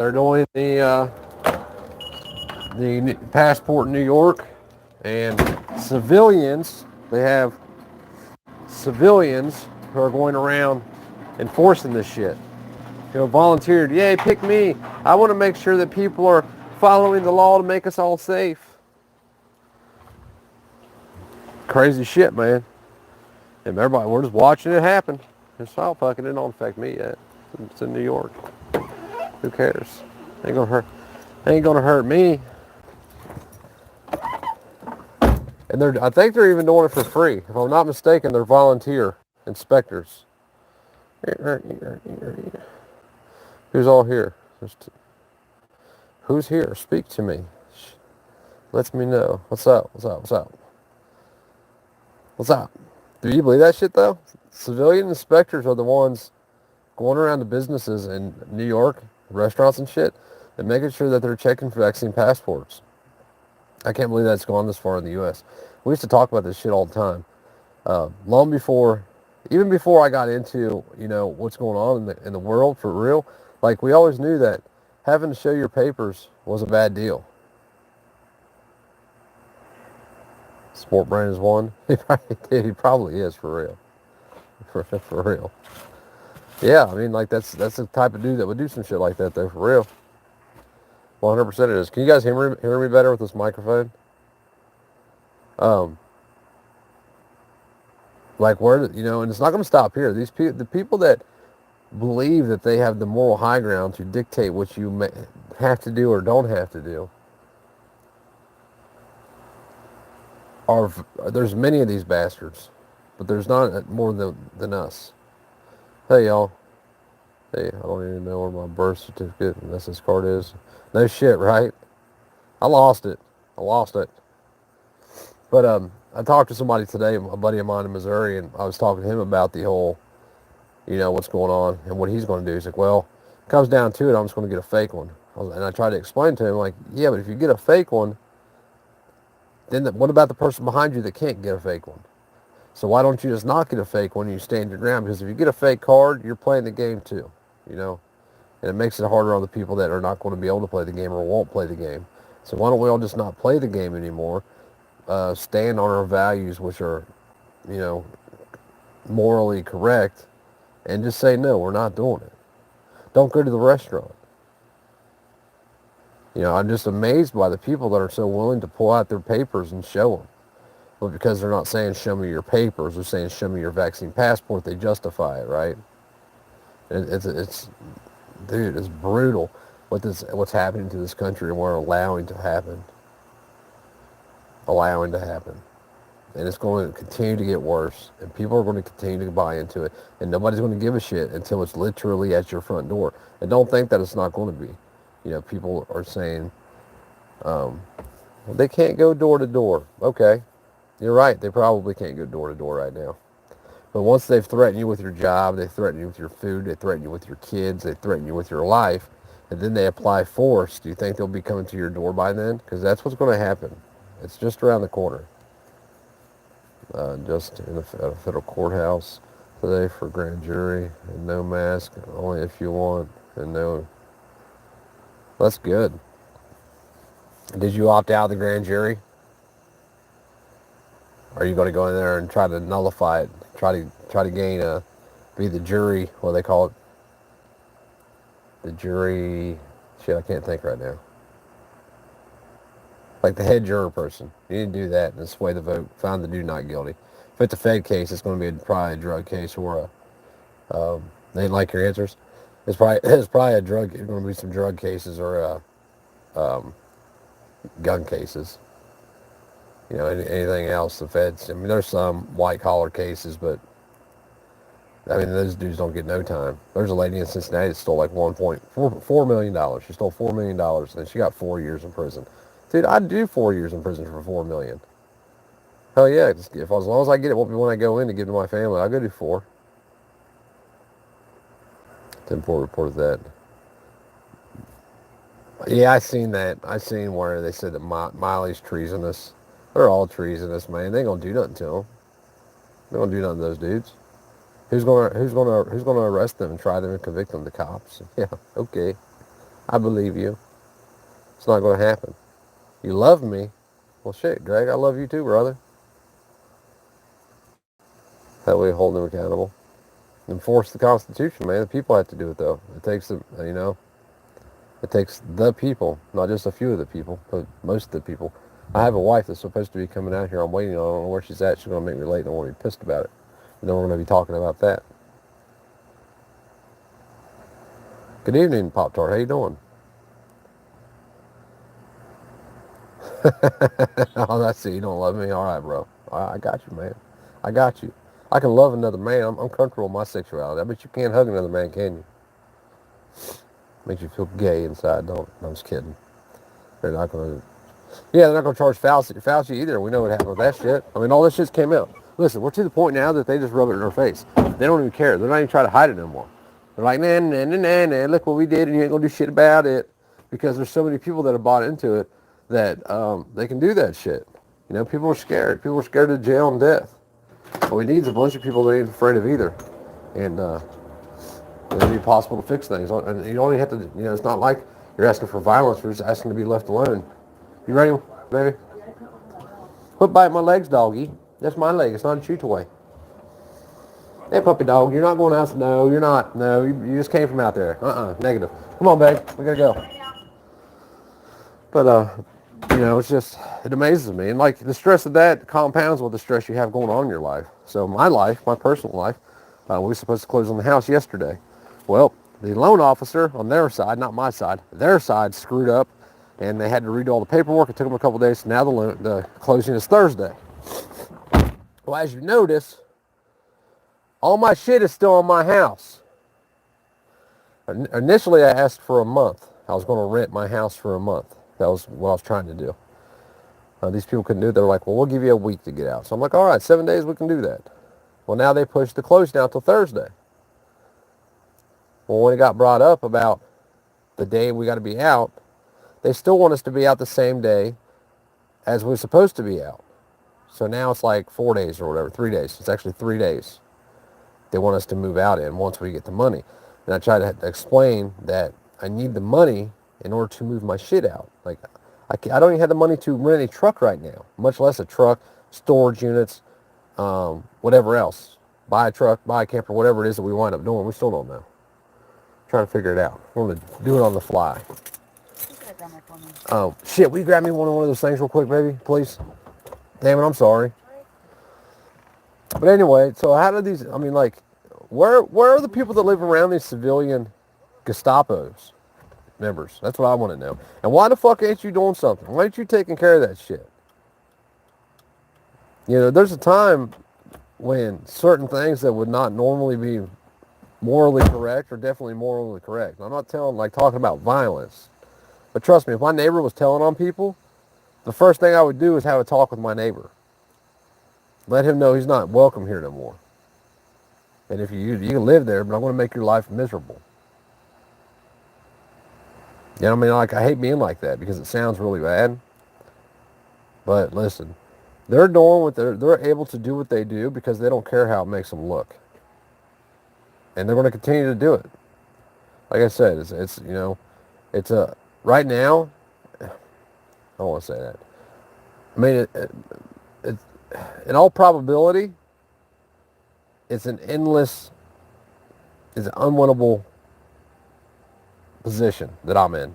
They're doing the passport in New York, and civilians. They have civilians who are going around enforcing this shit. Volunteered. Yay, pick me. I want to make sure that people are following the law to make us all safe. Crazy shit, man. And everybody, we're just watching it happen. It's all fucking. It don't affect me yet. It's in New York. Who cares? Ain't gonna hurt. Ain't gonna hurt me. And I think they're even doing it for free. If I'm not mistaken, they're volunteer inspectors. Who's all here? Who's here? Speak to me. Let me know. What's up? What's up? What's up? What's up? Do you believe that shit though? Civilian inspectors are the ones going around to businesses in New York, restaurants and shit, and making sure that they're checking for vaccine passports. I can't believe that's gone this far in the U.S. We used to talk about this shit all the time. Long before, even before I got into, what's going on in the world for real, like we always knew that having to show your papers was a bad deal. Sport Brand is one. He probably is for real. For real. Yeah, I mean, like that's the type of dude that would do some shit like that though, for real. 100% it is. Can you guys hear me better with this microphone? Like where, and it's not going to stop here. The people that believe that they have the moral high ground to dictate what you have to do or don't have to do, there's many of these bastards, but there's not more than us. Hey, y'all. Hey, I don't even know where my birth certificate and SS card is. No shit, right? I lost it. But I talked to somebody today, a buddy of mine in Missouri, and I was talking to him about the whole, what's going on and what he's going to do. He's like, well, it comes down to it, I'm just going to get a fake one. And I tried to explain to him, like, yeah, but if you get a fake one, then what about the person behind you that can't get a fake one? So why don't you just not get a fake one and you stand your ground? Because if you get a fake card, you're playing the game too, And it makes it harder on the people that are not going to be able to play the game or won't play the game. So why don't we all just not play the game anymore? Stand on our values, which are, morally correct, and just say, no, we're not doing it. Don't go to the restaurant. I'm just amazed by the people that are so willing to pull out their papers and show them. But because they're not saying, show me your papers, they're saying, show me your vaccine passport, they justify it, right? It's dude, it's brutal what's happening to this country and we're allowing to happen. And it's going to continue to get worse, and people are going to continue to buy into it, and nobody's going to give a shit until it's literally at your front door. And don't think that it's not going to be. People are saying, well, they can't go door to door. Okay, you're right, they probably can't go door to door right now. But once they've threatened you with your job, they threaten you with your food, they threaten you with your kids, they threaten you with your life, and then they apply force, do you think they'll be coming to your door by then? Because that's what's going to happen. It's just around the corner. Just in a federal courthouse today for grand jury, and no mask, only if you want, and no. That's good. Did you opt out of the grand jury? Or are you going to go in there and try to nullify it? Try to gain be the jury, what do they call it? The jury, shit, I can't think right now. Like the head juror person. You need to do that and sway the vote. Find the dude not guilty. If it's a Fed case, it's going to be probably a drug case or they didn't like your answers. It's probably a drug. It's going to be some drug cases or gun cases. Anything else. The feds. I mean, there's some white collar cases, but I mean, those dudes don't get no time. There's a lady in Cincinnati that stole like $1.4 million. She stole $4 million, and then she got 4 years in prison. Dude, I'd do 4 years in prison for $4 million. Hell yeah, as long as I get it when I go in to give to my family, I'll go do 4. Tim Ford reported that. Yeah, I seen that. I seen where they said that Miley's treasonous. They're all treasonous, man. They ain't gonna do nothing to them. They don't do nothing to those dudes. Who's gonna arrest them and try them and convict them? The cops. Yeah, okay. I believe you. It's not going to happen. You love me. Well, shit, Greg, I love you too, brother. That way, hold them accountable. Enforce the Constitution, man. The people have to do it, though. It takes the, it takes the people, not just a few of the people, but most of the people. I have a wife that's supposed to be coming out here. I'm waiting on her. I don't know where she's at. She's going to make me late, and I want to be pissed about it. And then we're going to be talking about that. Good evening, Pop Tart. How you doing? Oh, that's it. You don't love me? All right, bro. All right, I got you, man. I got you. I can love another man. I'm comfortable with my sexuality. I bet you can't hug another man, can you? Makes you feel gay inside, don't it? No, I'm just kidding. They're not going to... Yeah, they're not going to charge Fauci either. We know what happened with that shit. I mean, all this shit came out. Listen, we're to the point now that they just rub it in our face. They don't even care. They're not even trying to hide it anymore. They're like, nah, nah, nah, nah, nah, look what we did, and you ain't going to do shit about it. Because there's so many people that have bought into it that they can do that shit. You know, people are scared. People are scared of jail and death. What we need is a bunch of people that ain't afraid of either. And it'll be possible to fix things. And you only have to, you know, it's not like you're asking for violence. You're just asking to be left alone. You ready, baby? Quit biting my legs, doggy. That's my leg. It's not a chew toy. Hey, puppy dog, you're not going out. No, you're not. No, you just came from out there. Negative. Come on, babe. We gotta go. But, you know, it's just, it amazes me. And, like, the stress of that compounds with the stress you have going on in your life. So my life, my personal life, we were supposed to close on the house yesterday. Well, the loan officer on their side, not my side, their side screwed up, and they had to redo all the paperwork. It took them a couple of days. So now the closing is Thursday. Well, as you notice, all my shit is still in my house. Initially, I asked for a month. I was going to rent my house for a month. That was what I was trying to do. These people couldn't do it. They were like, well, we'll give you a week to get out. So I'm like, all right, 7 days, we can do that. Well, now they pushed the close down till Thursday. Well, when it got brought up about the day we got to be out, they still want us to be out the same day as we're supposed to be out. So now it's like 4 days or whatever, 3 days. It's actually 3 days they want us to move out in once we get the money. And I tried to explain that I need the money in order to move my shit out. Like, I don't even have the money to rent a truck right now, much less a truck, storage units, whatever else. Buy a truck, buy a camper, whatever it is that we wind up doing. We still don't know. Trying to figure it out. We're going to do it on the fly. Shit, will you grab me one of those things real quick, baby, please? Damn it, I'm sorry. But anyway, so how do these, I mean, like, where are the people that live around these civilian Gestapos members? That's what I want to know. And why the fuck ain't you doing something? Why ain't you taking care of that shit? You know, there's a time when certain things that would not normally be morally correct are definitely morally correct. I'm not talking about violence. But trust me, if my neighbor was telling on people, the first thing I would do is have a talk with my neighbor. Let him know he's not welcome here no more. And if you can live there, but I'm going to make your life miserable. You know what I mean? Like, I hate being like that because it sounds really bad. But listen, they're doing what they're able to do what they do because they don't care how it makes them look. And they're going to continue to do it. Like I said, it's you know, it's a right now. I don't want to say that. I mean, it in all probability, it's an unwinnable position that I'm in.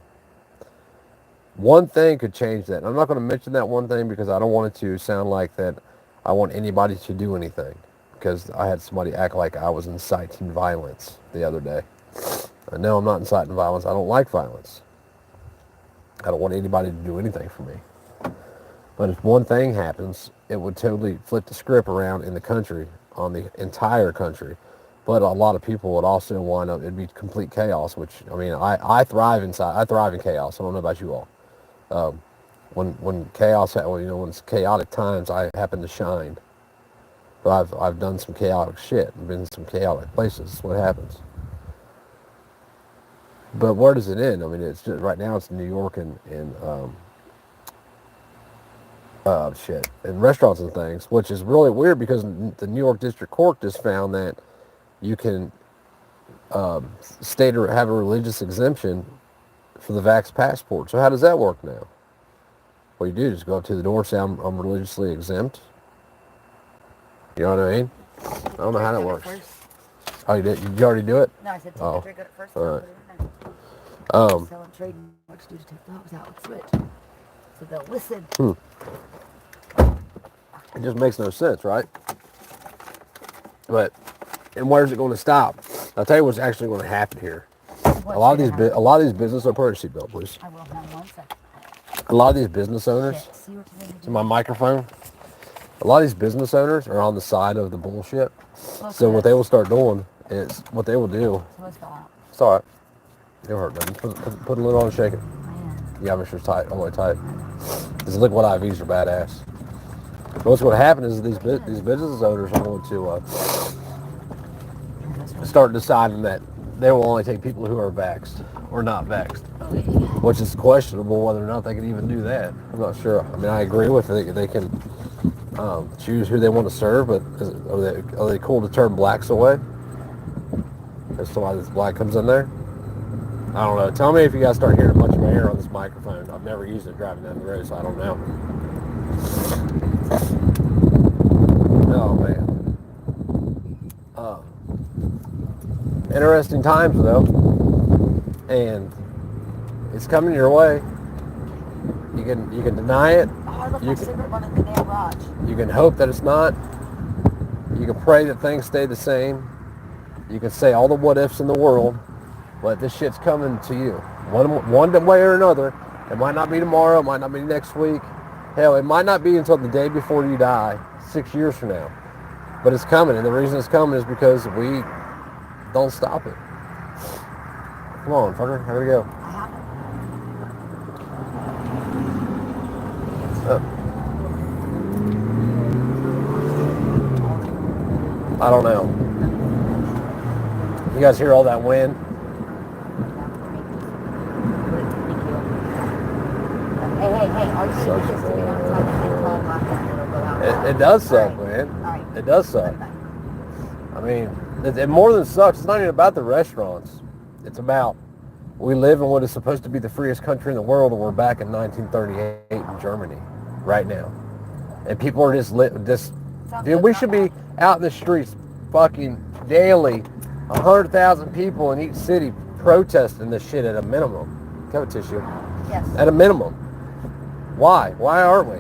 One thing could change that. I'm not going to mention that one thing because I don't want it to sound like that I want anybody to do anything. Because I had somebody act like I was inciting violence the other day. No, I'm not inciting violence. I don't like violence. I don't want anybody to do anything for me. But if one thing happens, it would totally flip the script around in the country, on the entire country. But a lot of people would also wind up, it'd be complete chaos, which, I mean, I thrive in chaos. I don't know about you all. When chaos, when it's chaotic times, I happen to shine. But I've done some chaotic shit. I've been in some chaotic places. That's what happens. But where does it end? I mean, it's just, right now it's New York and restaurants and things, which is really weird because the New York District Court just found that you can have a religious exemption for the Vax passport. So how does that work now? What you do is go up to the door and say, I'm religiously exempt. You know what I mean? I don't know how that works. Oh, you did? You already do it? No, I said take a drink of it first. All right. Selling trading works to take dogs out and switch. So they'll listen. It just makes no sense, right? But, and where's it going to stop? I'll tell you what's actually going to happen here. A lot of these business owners, seatbelt, please. I will have 1 second. A lot of these business owners, to my microphone, a lot of these business owners are on the side of the bullshit. So what they will start doing is, what they will do, it's all right. It don't hurt nothing. Put a lid on and shake it. Yeah, make sure it's tight, all the way tight. These liquid IVs are badass. But what's going to happen is these business owners are going to start deciding that they will only take people who are vaxxed or not vaxxed, which is questionable whether or not they can even do that. I'm not sure. I mean, I agree with it. They can choose who they want to serve, but are they cool to turn blacks away? If somebody that's black comes in there? I don't know. Tell me if you guys start hearing a bunch of air on this microphone. I've never used it driving down the road, so I don't know. Oh, man. Interesting times, though. And it's coming your way. You can deny it. You can hope that it's not. You can pray that things stay the same. You can say all the what ifs in the world, but this shit's coming to you. One way or another. It might not be tomorrow. It might not be next week. Hell, it might not be until the day before you die, 6 years from now. But it's coming, and the reason it's coming is because we don't stop it. Come on, fucker. How to go? I don't know. You guys hear all that wind? It does suck, man. It does suck. I mean, it more than sucks. It's not even about the restaurants. It's about we live in what is supposed to be the freest country in the world, and we're back in 1938 in Germany right now. And people are just dude, we should be out in the streets fucking daily, 100,000 people in each city protesting this shit at a minimum. Coat tissue. Yes. At a minimum. Why? Why aren't we?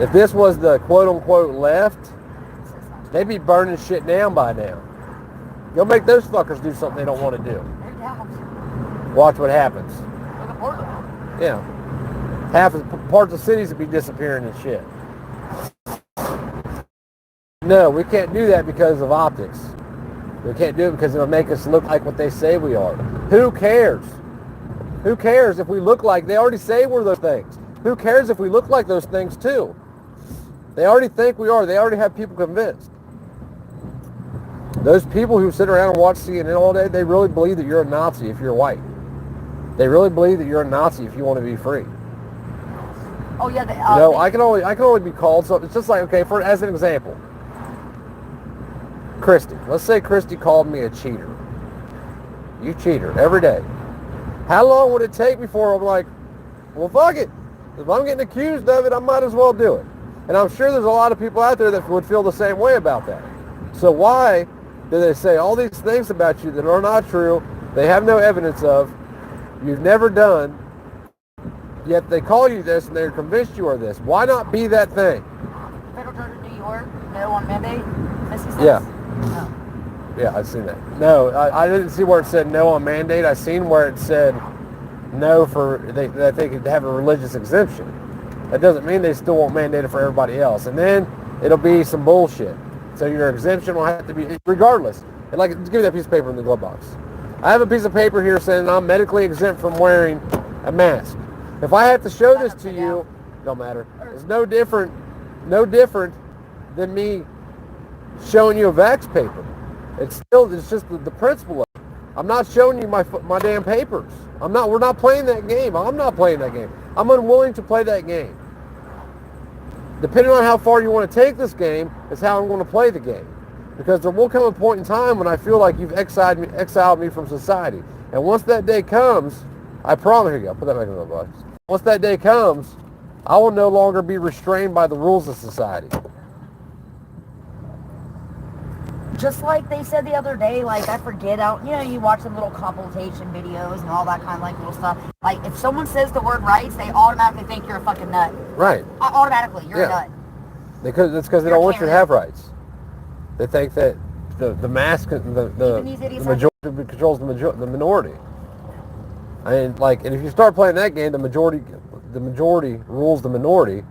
If this was the quote-unquote left, they'd be burning shit down by now. You'll make those fuckers do something they don't want to do. Watch what happens. Yeah. Half of parts of cities would be disappearing and shit. No, we can't do that because of optics. We can't do it because it'll make us look like what they say we are. Who cares? Who cares if we look like, they already say we're those things. Who cares if we look like those things too? They already think we are. They already have people convinced. Those people who sit around and watch CNN all day, they really believe that you're a Nazi if you're white. They really believe that you're a Nazi if you want to be free. Oh yeah. I can only be called something. It's just like, okay, as an example, Christy. Let's say Christy called me a cheater. You cheater every day. How long would it take before I'm like, well, fuck it. If I'm getting accused of it, I might as well do it. And I'm sure there's a lot of people out there that would feel the same way about that. So why do they say all these things about you that are not true, they have no evidence of, you've never done, yet they call you this and they're convinced you are this? Why not be that thing? Federal Judge of New York, no on mandate. Yeah. Oh. Yeah, I've seen that. No, I didn't see where it said no on mandate. I seen where it said no that they could have a religious exemption. That doesn't mean they still won't mandate it for everybody else. And then it'll be some bullshit. So your exemption will have to be, regardless. And like, just give me that piece of paper in the glove box. I have a piece of paper here saying I'm medically exempt from wearing a mask. If I have to show this to you, don't matter. It's no different than me showing you a vax paper. It's just the principle of it. I'm not showing you my damn papers. We're not playing that game. I'm not playing that game. I'm unwilling to play that game. Depending on how far you want to take this game is how I'm going to play the game. Because there will come a point in time when I feel like you've exiled me from society. And once that day comes, I promise you, I'll put that back in the box. Once that day comes, I will no longer be restrained by the rules of society. Just like they said the other day, like I forget out, you watch the little consultation videos and all that kind of like little stuff. Like if someone says the word rights, they automatically think you're a fucking nut. Right. Automatically, you're a nut. It's because they don't want you to have rights. They think that the mass, the majority controls the minority. And and if you start playing that game, the majority rules the minority.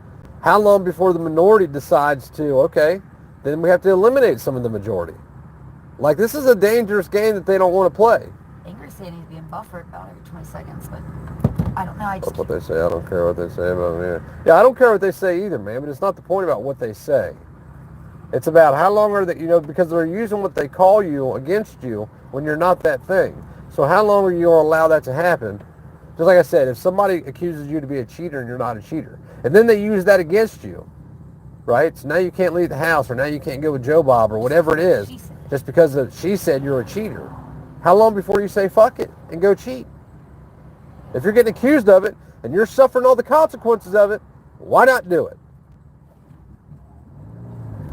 How long before the minority decides to, okay, then we have to eliminate some of the majority? Like, this is a dangerous game that they don't want to play. Angry City's being buffered about every 20 seconds, but I don't know. That's what they say. I don't care what they say about me. Yeah, I don't care what they say either, man, but it's not the point about what they say. It's about how long are they, because they're using what they call you against you when you're not that thing. So how long are you going to allow that to happen? Just like I said, if somebody accuses you to be a cheater and you're not a cheater, and then they use that against you, right? So now you can't leave the house, or now you can't go with Joe Bob, or whatever it is, just because she said you're a cheater. How long before you say fuck it and go cheat? If you're getting accused of it and you're suffering all the consequences of it, why not do it?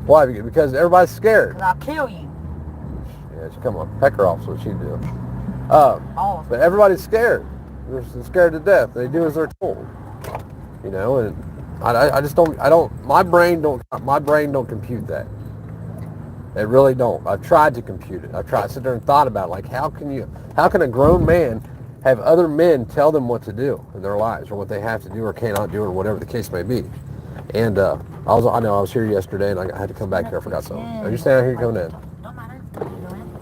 Why? Because everybody's scared. Because I'll kill you. Yeah, she come on, peck her off, so she'd do. But everybody's scared. They're scared to death. They do as they're told. And I just don't. My brain don't compute that. It really don't. I've tried to compute it. I've tried to sit there and thought about it. Like, how can a grown man have other men tell them what to do in their lives, or what they have to do or cannot do, or whatever the case may be? And I was here yesterday, and I had to come back here. I forgot something. Are you standing here coming in? Don't matter.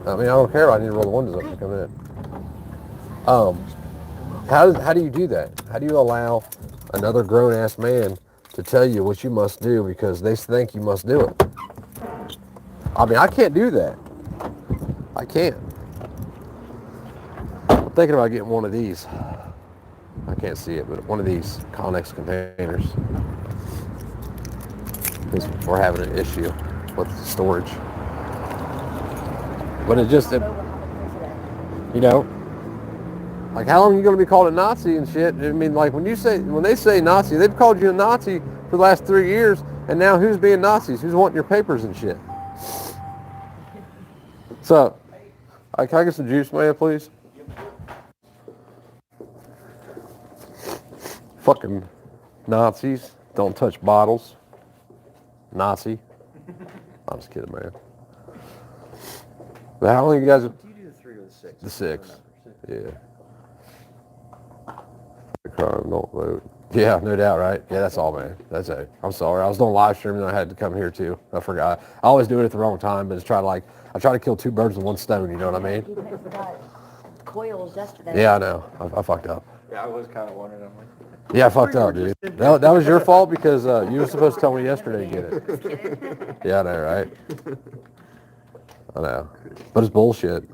I mean, I don't care. I need to roll the windows up to come in. How do you do that? How do you allow another grown-ass man to tell you what you must do because they think you must do it? I mean, I can't do that. I can't. I'm thinking about getting one of these. I can't see it, but one of these Connex containers. Because we're having an issue with storage. But like, how long are you going to be called a Nazi and shit? I mean, like, when they say Nazi, they've called you a Nazi for the last 3 years, and now who's being Nazis? Who's wanting your papers and shit? So, can I get some juice, man, please? Fucking Nazis. Don't touch bottles. Nazi. I'm just kidding, man. But how long you guys... Do you do the 3 or the 6? The 6. Yeah. Don't vote. Yeah, no doubt, right? Yeah, that's all, man. That's it. I'm sorry. I was doing live streaming and I had to come here too. I forgot. I always do it at the wrong time, but it's I try to kill 2 birds with 1 stone, you know what I mean? You forgot coils yesterday. Yeah, I know. I fucked up. Yeah, I was kind of wondering. I'm like, yeah, I fucked up, dude. That was your fault because you were supposed to tell me yesterday to get it. Yeah, I know, right? I know. But it's bullshit.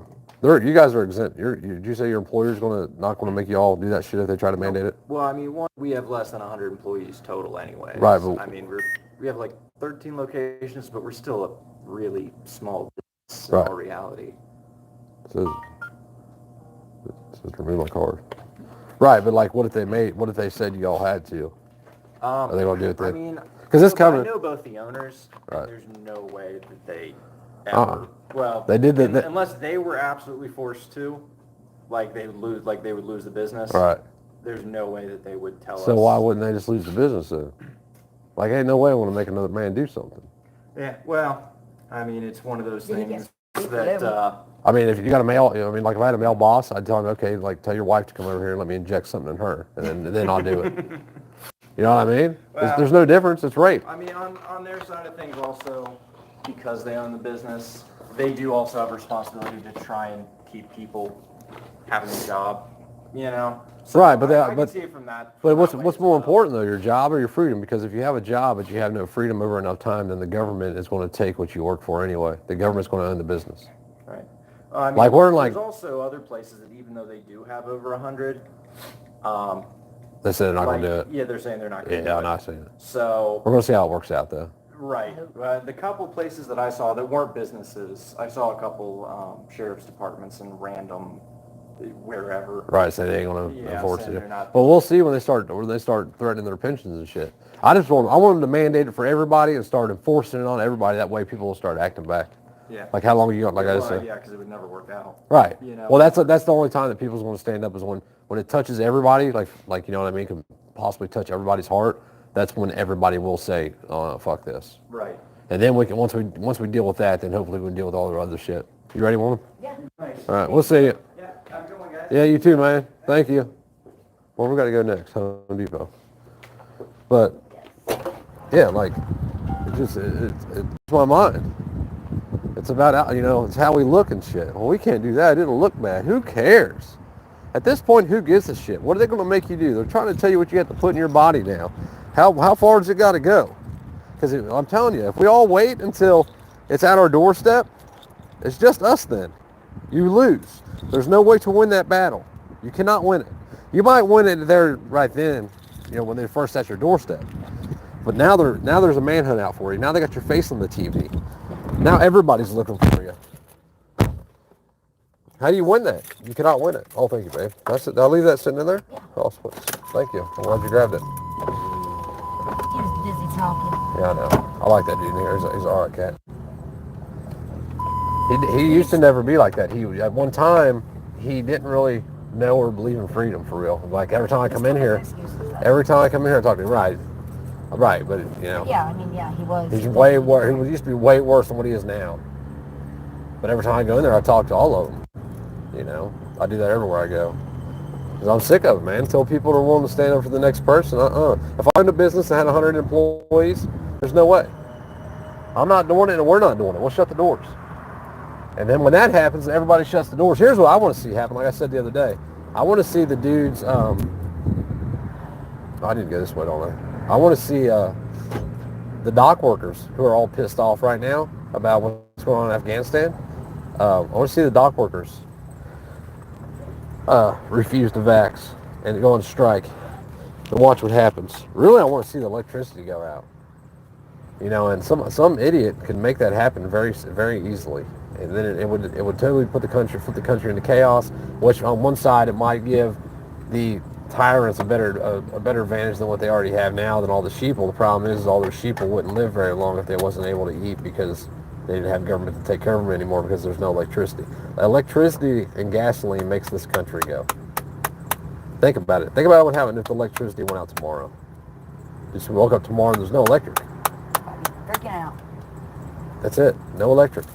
You guys are exempt. Did you say your employer's not going to make you all do that shit if they try to mandate it? Well, I mean, we have less than 100 employees total anyway. Right. But, I mean, we have like 13 locations, but we're still a really small business in all reality. It says remove my card. Right, but like, what if they said you all had to? Are they going to do it then? I mean, because it's coming. I know both the owners. Right. There's no way that they ever. Well, they did that unless they were absolutely forced to, they would lose the business. Right. There's no way that they would tell us. So why wouldn't they just lose the business then? Like, ain't no way I want to make another man do something. Yeah. Well, I mean, it's one of those things that. I mean, if you got a male, like if I had a male boss, I'd tell him, okay, like tell your wife to come over here and let me inject something in her, and then I'll do it. You know what I mean? Well, there's no difference. It's rape. I mean, on their side of things also, because they own the business, they do also have a responsibility to try and keep people having a job, So right, but I can see it from that. But what's more important though, your job or your freedom? Because if you have a job but you have no freedom over enough time, then the government is going to take what you work for anyway. The government's going to own the business. Right. I mean, there's also other places that even though they do have over 100, they said they're not going to do it. Yeah, they're saying they're not going to do it. Yeah, I'm not saying it. So we're going to see how it works out though. Right. The couple places that I saw that weren't businesses, I saw a couple sheriff's departments and random wherever. Right, so they ain't gonna enforce saying it. they're not. Well, we'll see when they start threatening their pensions and shit. I want them to mandate it for everybody and start enforcing it on everybody. That way, people will start acting back. Yeah. Like how long you got? Like I said. Yeah, because it would never work out. Right. You know. Well, that's the only time that people's going to stand up is when it touches everybody. Like you know what I mean, can possibly touch everybody's heart. That's when everybody will say, "Oh, fuck this." Right. And then we can once we deal with that, then hopefully we can deal with all the other shit. You ready, woman? Yeah. Nice. All right, we'll see you. Yeah. Have a good one, guys. Yeah, you too, man. Thank you. Well, we got to go next, Home Depot. But yeah, like it's my mind. It's about, it's how we look and shit. Well, we can't do that. It didn't look bad. Who cares? At this point, who gives a shit? What are they going to make you do? They're trying to tell you what you have to put in your body now. How far does it got to go? Because I'm telling you, if we all wait until it's at our doorstep, it's just us then. You lose. There's no way to win that battle. You cannot win it. You might win it there right then, when they're first at your doorstep. But now there's a manhunt out for you. Now they got your face on the TV. Now everybody's looking for you. How do you win that? You cannot win it. Oh, thank you, babe. That's it. I'll leave that sitting in there? Yeah. Oh, thank you. I'm glad you grabbed it. He was busy talking. Yeah, I know. I like that dude in here. He's an alright cat. He used to never be like that. At one time, he didn't really know or believe in freedom for real. Like every time I come in here, I talk to him. Right, but Yeah, I mean, yeah, he was. He's way worse. He used to be way worse than what he is now. But every time I go in there, I talk to all of them. I do that everywhere I go. Because I'm sick of it, man. Until people are willing to stand up for the next person, If I owned a business that had 100 employees, there's no way. I'm not doing it, and we're not doing it. We'll shut the doors. And then when that happens, everybody shuts the doors. Here's what I want to see happen. Like I said the other day, I want to see the dudes. I didn't go this way, don't I? I want to see the dock workers who are all pissed off right now about what's going on in Afghanistan. I want to see the dock workers refuse to vax and go on strike and watch what happens. Really, I want to see the electricity go out. And some idiot can make that happen very, very easily. And then it would totally flip the country into chaos. Which on one side it might give the tyrants a better advantage than what they already have now than all the sheeple. The problem is all their sheeple wouldn't live very long if they wasn't able to eat because they didn't have government to take care of them anymore because there's no electricity. Electricity and gasoline makes this country go. Think about it. Think about what happened if the electricity went out tomorrow. Just woke up tomorrow and there's no electric. Freaking out. That's it. No electric.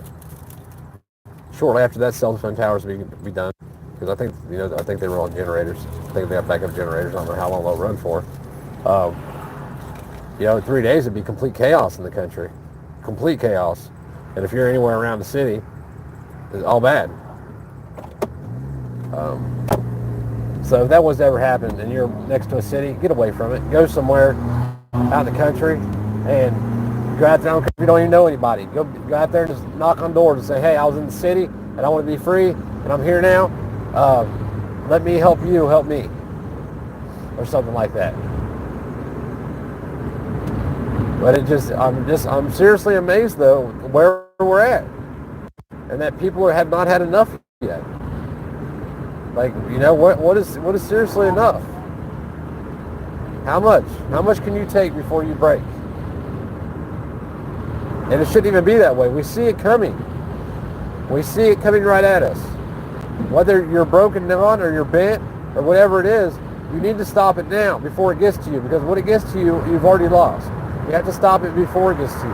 Shortly after that, cell phone towers will be done. Because I think they were on generators. I think they got backup generators. I don't know how long they'll run for. In 3 days it'd be complete chaos in the country. Complete chaos. And if you're anywhere around the city, it's all bad. So if that was to ever happen and you're next to a city, get away from it. Go somewhere out in the country and go out there. If you don't even know anybody, go out there and just knock on doors and say, hey, I was in the city and I want to be free and I'm here now. Let me help you help me, or something like that. But I'm seriously amazed though where we're at, and that people have not had enough yet. Like, what is seriously enough? How much can you take before you break? And it shouldn't even be that way. We see it coming. We see it coming right at us. Whether you're broken down or you're bent or whatever it is, you need to stop it now before it gets to you, because when it gets to you, you've already lost. You have to stop it before it gets to you,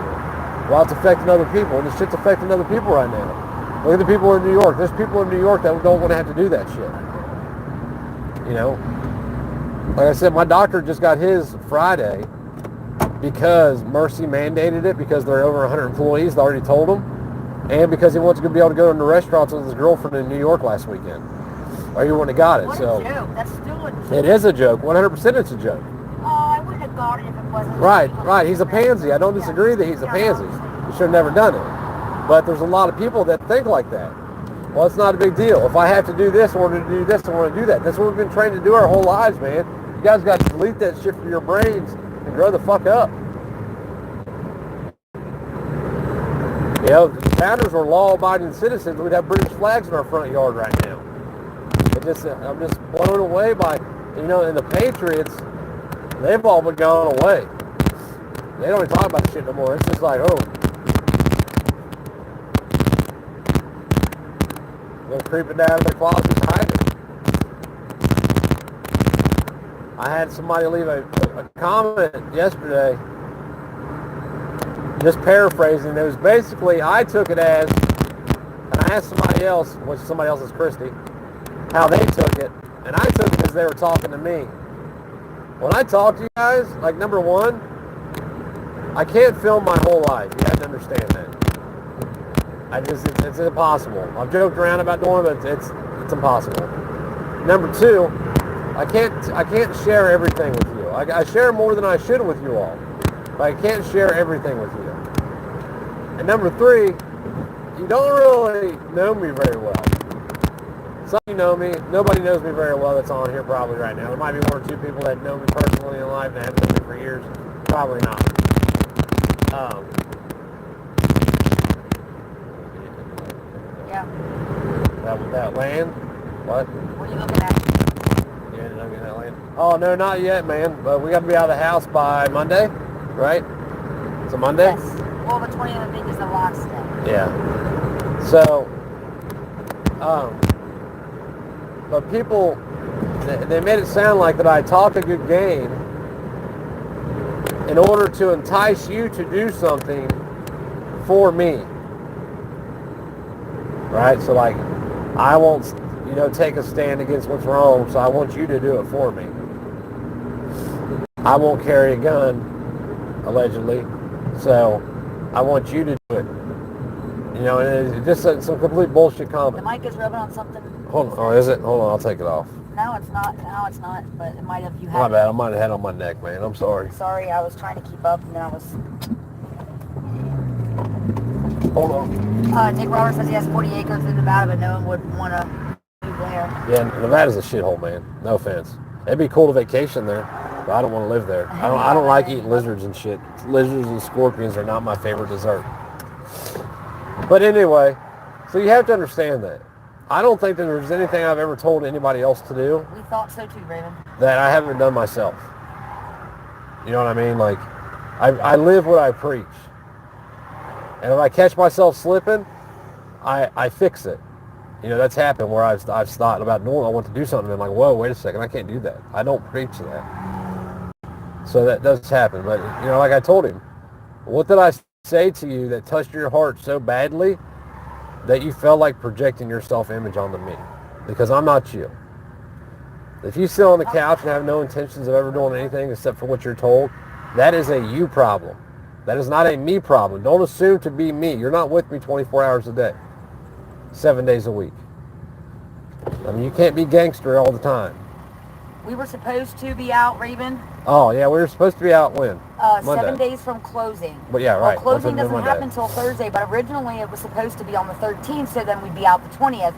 while it's affecting other people. And this shit's affecting other people right now. Look at the people in New York. There's people in New York that don't want to have to do that shit. Like I said, my doctor just got his Friday because Mercy mandated it, because there are over 100 employees. They already told him. And because he wants to be able to go into restaurants with his girlfriend in New York last weekend. Or he wouldn't have got it. What so a joke. That's still a joke. It is a joke. 100% it's a joke. Oh, I wouldn't have got it if it wasn't. Right. He's a pansy. I don't disagree that he's a pansy. He should have never done it. But there's a lot of people that think like that. Well, it's not a big deal. If I have to do this, I want to do this, I want to do that. That's what we've been trained to do our whole lives, man. You guys got to delete that shit from your brains and grow the fuck up. If the founders were law-abiding citizens, we'd have British flags in our front yard right now. But I'm just blown away by, and the Patriots, they've all been gone away. They don't even talk about the shit no more. It's just like, oh, they're creeping down in their closets, hiding. I had somebody leave a comment yesterday, just paraphrasing. It was basically, I took it as, and I asked somebody else, which somebody else is Christy, how they took it, and I took it as they were talking to me. When I talk to you guys, like, number one, I can't film my whole life. You have to understand that. It's impossible. I've joked around about doing it, but it's impossible. Number two, I can't share everything with you. I share more than I should with you all, but I can't share everything with you. And number three, you don't really know me very well. Some of you know me. Nobody knows me very well that's on here probably right now. There might be one or two people that know me personally in life and haven't known me for years. Probably not. Yeah. That land? What? What are you looking at? You ended up getting that land? Oh, no, not yet, man. But we got to be out of the house by Monday, right? It's a Monday? Yes. Well, the 20th, I think, is the last day. Yeah. So, but people, they made it sound like that I talked a good game in order to entice you to do something for me. Right? So, like, I won't, take a stand against what's wrong, so I want you to do it for me. I won't carry a gun, allegedly, so I want you to do it. And it's just some complete bullshit comment. The mic is rubbing on something. Hold on. Oh, is it? Hold on, I'll take it off. No, it's not. No, it's not. But it might have. You had. My bad. I might have had it on my neck, man. I'm sorry. Sorry, I was trying to keep up, and then I was. Hold on. Nick Roberts says he has 40 acres in Nevada, but no one would want to move there. Yeah, Nevada's a shithole, man. No offense. It'd be cool to vacation there, but I don't want to live there. I don't like eating lizards and shit. Lizards and scorpions are not my favorite dessert. But anyway, so you have to understand that. I don't think that there's anything I've ever told anybody else to do We thought so too, Raven. that I haven't done myself. You know what I mean? Like, I live what I preach. And if I catch myself slipping, I fix it. That's happened where I've thought about doing, I want to do something, and I'm like, whoa, wait a second, I can't do that. I don't preach that. So that does happen. But, like I told him, what did I say to you that touched your heart so badly that you felt like projecting your self-image onto me? Because I'm not you. If you sit on the couch and have no intentions of ever doing anything except for what you're told, that is a you problem. That is not a me problem. Don't assume to be me. You're not with me 24 hours a day, 7 days a week. I mean, you can't be gangster all the time. We were supposed to be out, Raven. Oh, yeah, we were supposed to be out when? 7 days from closing. But yeah, right. Well, closing doesn't happen until Thursday, but originally it was supposed to be on the 13th, so then we'd be out the 20th.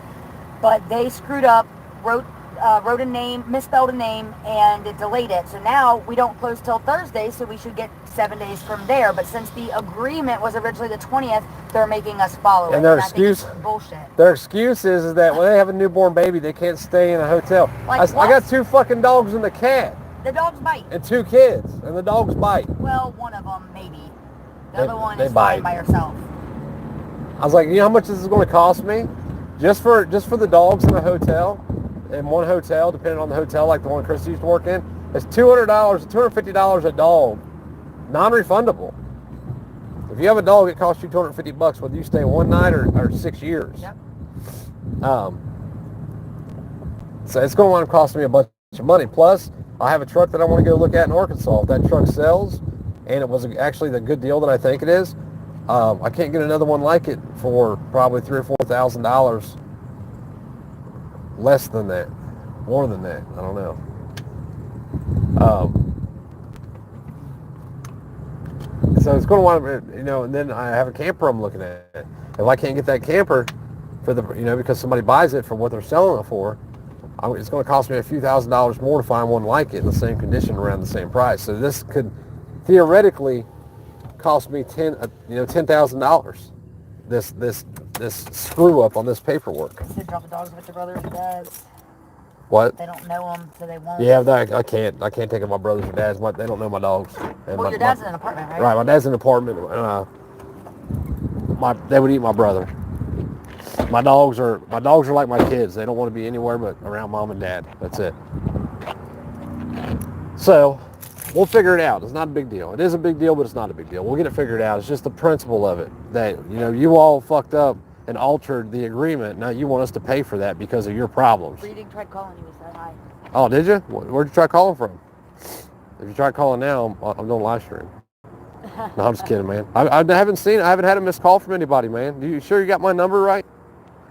But they screwed up, wrote a name, misspelled a name, and it delayed it. So now we don't close till Thursday, so we should get 7 days from there. But since the agreement was originally the 20th, they're making us follow it. And their I think excuse, it's bullshit. Their excuse is that when they have a newborn baby, they can't stay in a hotel. Like I got 2 fucking dogs and a cat. The dogs bite. And 2 kids, and the dogs bite. Well, one of them maybe. The They- other one they is fine bite. by herself. I was like, you know how much this is going to cost me? Just for the dogs in the hotel, in one hotel, depending on the hotel, like the one Chris used to work in, it's $200, $250 a dog, non-refundable. If you have a dog, it costs you $250 whether you stay one night or 6 years. Yep. So it's going to wind up costing me a bunch of money. Plus, I have a truck that I want to go look at in Arkansas. If that truck sells, and it was actually the good deal that I think it is, I can't get another one like it for probably $3,000 or $4,000 less than that, more than that. I don't know. So it's going to wind up, and then I have a camper I'm looking at. If I can't get that camper for because somebody buys it for what they're selling it for, it's going to cost me a few $1,000s more to find one like it in the same condition around the same price. So this could theoretically cost me $10,000. This screw up on this paperwork. I said drop the dogs with your brother if he does. What? They don't know them, so they won't. Yeah, I can't take it to my brothers and dads. They don't know my dogs. And Well, your dad's in an apartment, right? Right, my dad's in an apartment. They would eat my brother. My dogs are like my kids. They don't want to be anywhere but around mom and dad. That's it. So we'll figure it out. It's not a big deal. It is a big deal, but it's not a big deal. We'll get it figured out. It's just the principle of it that, you all fucked up and altered the agreement. Now you want us to pay for that because of your problems. Reading tried calling you. He said hi. Oh, did you? Where'd you try calling from? If you try calling now, I'm doing live stream. No, I'm just kidding, man. I haven't had a missed call from anybody, man. You sure you got my number right?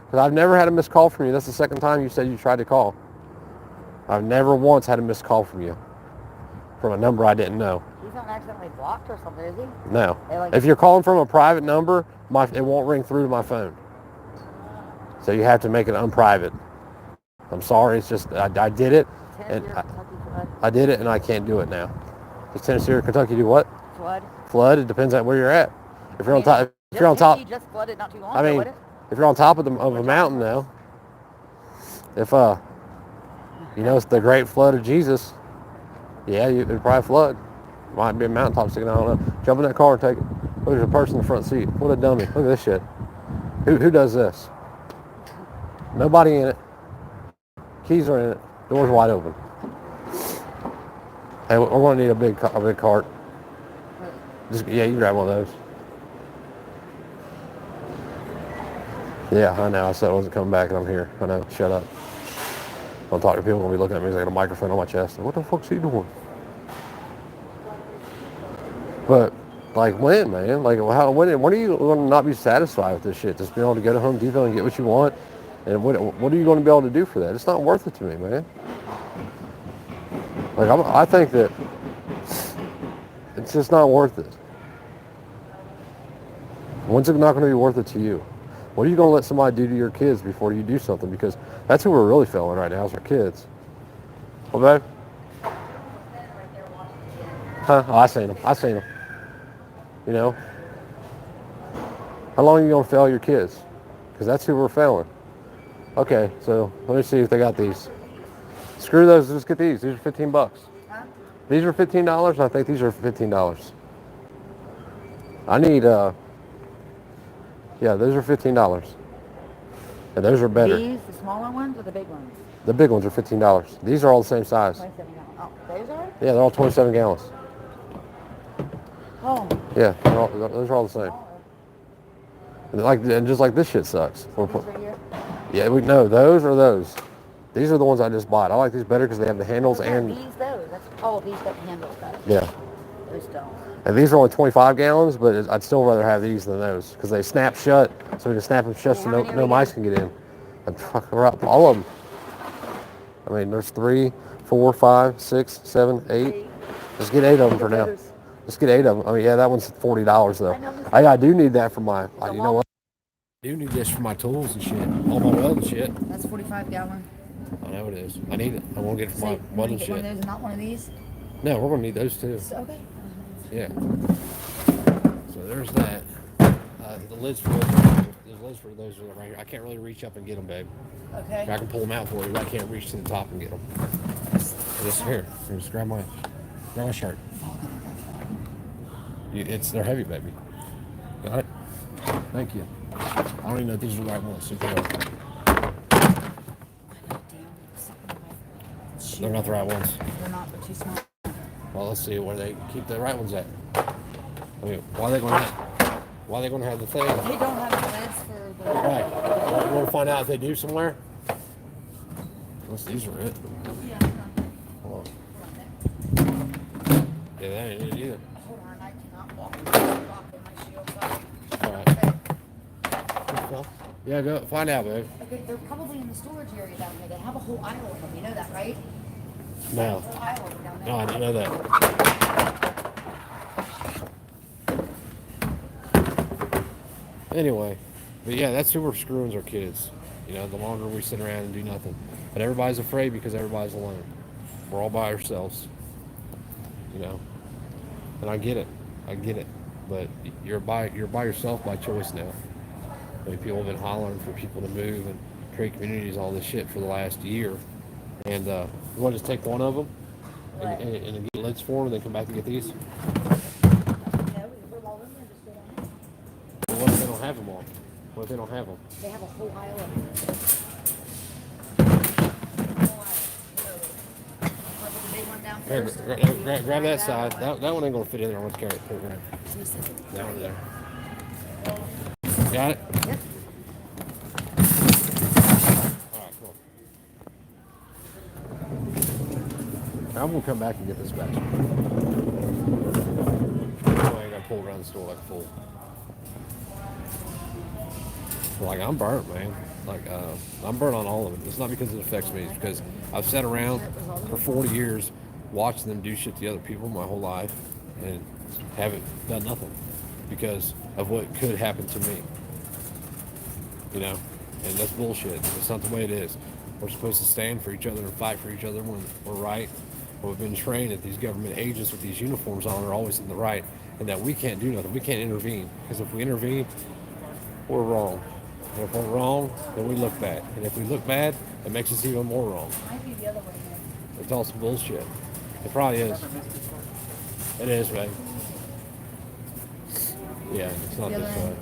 Because I've never had a missed call from you. That's the second time you said you tried to call. I've never once had a missed call from you. From a number I didn't know. He's not accidentally blocked or something, is he? No. If you're calling from a private number, it won't ring through to my phone. So you have to make it unprivate. I'm sorry. It's just I did it. And I did it, and I can't do it now. Does Tennessee or Kentucky do what? Flood. It depends on where you're at. If you're on top, Tennessee just flooded not too long ago, mean, if you're on top of a mountain, though. If it's the Great Flood of Jesus. Yeah, it'd probably flood. Might be a mountaintop sticking out. I don't know. Jump in that car and take it. Look, there's a person in the front seat. What a dummy. Look at this shit. Who does this? Nobody in it. Keys are in it. Doors wide open. Hey, we're going to need a big cart. You can grab one of those. Yeah, I know. I said I wasn't coming back and I'm here. I know. Shut up. Don't talk to people. Going to be looking at me. I got a microphone on my chest. What the fuck's he doing? But, when, man? When are you going to not be satisfied with this shit? Just being able to go to Home Depot and get what you want? And what are you going to be able to do for that? It's not worth it to me, man. I think that it's just not worth it. When's it not going to be worth it to you? What are you going to let somebody do to your kids before you do something? Because that's who we're really failing right now is our kids. Well, babe? Huh? Oh, I seen them. How long are you going to fail your kids? Because that's who we're failing. Okay, so let me see if they got these. Screw those. Just get these. These are $15. Huh? These are $15. I think these are $15. I need, those are $15. And those are better. These, the smaller ones or the big ones? The big ones are $15. These are all the same size. 27 gallons. Oh, those are? Yeah, they're all 27 gallons. Oh. Yeah, those are all the same. And just like this shit sucks. These right here? Yeah, those are those. These are the ones I just bought. I like these better because they have the handles and... These, those. These got the handles, guys. Yeah. Those don't. And these are only 25 gallons, but I'd still rather have these than those because they snap shut. So we can snap them shut so no mice can get in. And all of them. I mean, there's 3, 4, 5, 6, 7, 8. Just get 8 of them for now. Just get 8 of them. I mean, yeah, that one's $40 though. I do need that for my, you know what? I do need this for my tools and shit. All my welding shit. That's 45 gallon. I know it is. I need it. I want to get it for my welding shit. One of those and not one of these? No, we're going to need those too. Okay. Yeah. So there's that. The lids for those are right here. I can't really reach up and get them, babe. Okay. I can pull them out for you, but I can't reach to the top and get them. Just here. Just grab my shirt. They're heavy, baby. Got it? Thank you. I don't even know if these are the right ones. They're not the right ones. They're not. They're too small. Well, let's see where they keep the right ones at. I mean, why are they going to have the thing? They don't have the lids for the... Right. You want to find out if they do somewhere? Unless these are it. Yeah. Hold on. Yeah, that ain't it either. Hold on, I cannot walk in my shield. All right. Yeah, go find out, babe. Okay, they're probably in the storage area down there. They have a whole aisle of them. You know that, right? No. Whole aisle of them down there. No, I didn't know that. Anyway, but yeah, that's who we're screwing our kids. The longer we sit around and do nothing. But everybody's afraid because everybody's alone. We're all by ourselves. And I get it. But you're by yourself by choice now. I mean, people have been hollering for people to move and create communities, all this shit for the last year. And you want to just take one of them What? and get lids for them, and then come back and get these. No, we're all in there, just go down there. Well, what if they don't have them on? What if they don't have them? They have a whole aisle of them. Put the big one down Here, first. grab that side. That one ain't gonna fit in there. I'm gonna carry it. Put it right. That one there. Got it? Yep. Alright, cool. I'm gonna come back and get this back. So I ain't gotta pull around the store like a fool. Like, I'm burnt, man. Like, I'm burnt on all of it. It's not because it affects me. It's because I've sat around for 40 years watching them do shit to other people my whole life and haven't done nothing because of what could happen to me. You know? And that's bullshit. That's not the way it is. We're supposed to stand for each other and fight for each other when we're right. But we've been trained that these government agents with these uniforms on are always in the right and that we can't do nothing. We can't intervene. Because if we intervene, we're wrong. And if we're wrong, then we look bad. And if we look bad, it makes us even more wrong. Might be the other way here. It's all some bullshit. It probably is. It is, right? Yeah, it's not The other this way. end.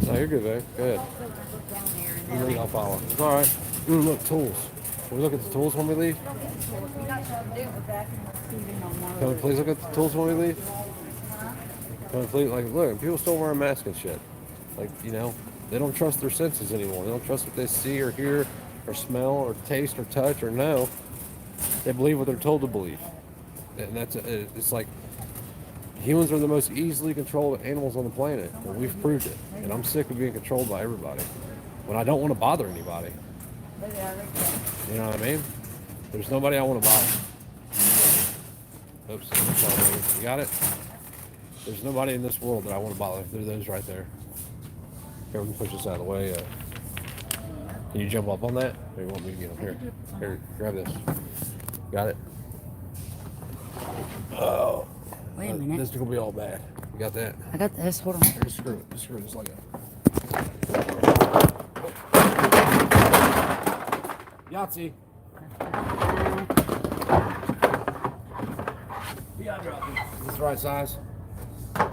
Sorry. No, you're good, babe. Go ahead. Look down there and You then lead, I'll follow. It's all right. Ooh, look, tools. Can we look at the tools when we leave? we got something to do with that and we're feeding on one Can we of please look at the tools when we leave? Can we please, like, look, people still wearing masks and shit. Like, you know, they don't trust their senses anymore. They don't trust what they see or hear or smell or taste or touch or know. They believe what they're told to believe. And it's like, humans are the most easily controlled animals on the planet. And we've proved it. And I'm sick of being controlled by everybody. When I don't want to bother anybody. There they are right there. You know what I mean? There's nobody I want to bother. Oops, sorry. You got it? There's nobody in this world that I want to bother. They're those right there. Here, we can push this out of the way. Can you jump up on that? Or you want me to get them? Here, grab this. Got it? Oh. Wait a minute. This is going to be all bad. You got that? I got this. Hold on. Here, just screw it. Just screw this like that. Yahtzee. Yeah, drop it. Is this the right size? Is that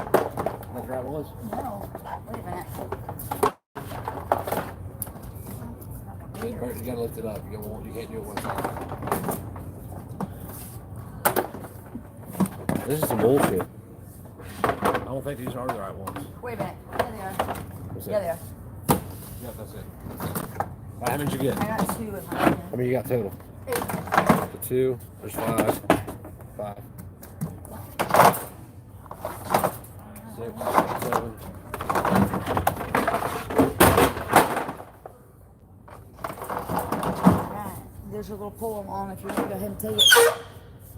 the right ones? No. Wait a minute. You gotta lift it up. You can't do it one side. This is some bullshit. I don't think these are the right ones. Wait a minute. There they are. What's Yeah, that? they are. Yeah, that's it. How many did you get? I got 2 in my hand. How many you got total? 8. The 2. There's 5. 5. 6, 7. Alright. There's a little pull along if you want to go ahead and take it.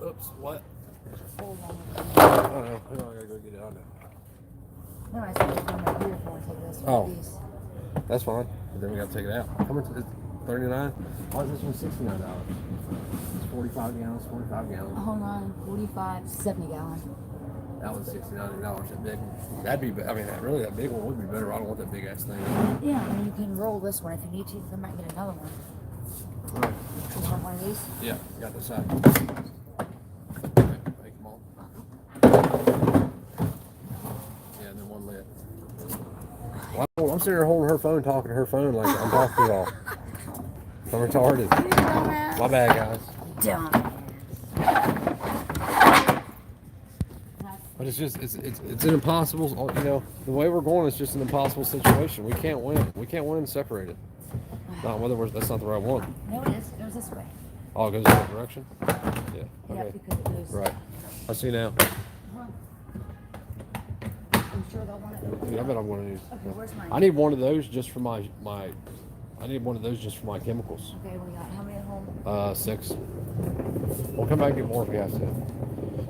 Oops, what? Pull along. I don't know. I gotta go get it out now. No, I said it's one right here if you want to take this. Oh. Piece. That's fine. But then we gotta take it out. How much is it? 39? Why is this one $69? It's 45 gallons, 45 gallons. Hold on. 45, 70 gallon. That one's $69. That big one. That'd be, I mean, really, that big one would be better. I don't want that big ass thing. Yeah, I mean, you can roll this one if you need to. I might get another one. Right. You want one of these? Yeah, got this side. Make them all. Yeah, and then one lid. Well, I'm sitting here holding her phone, talking to her phone like I'm talking to y'all. I'm retarded. My bad, guys. Dumb. But it's just, it's an impossible, you know, the way we're going is just an impossible situation. We can't win. We can't win separated. No, in other words, that's not the right one. No, it is. It goes this way. Oh, it goes in that direction? Yeah. Yeah, Okay. because it goes. Right. I see now. I'm sure they'll want it. Yeah, I bet I'm going to use. Okay, where's mine? I need one of those just for my I need one of those just for my chemicals. Okay, we got how many at home? 6. We'll come back and get more if we have to.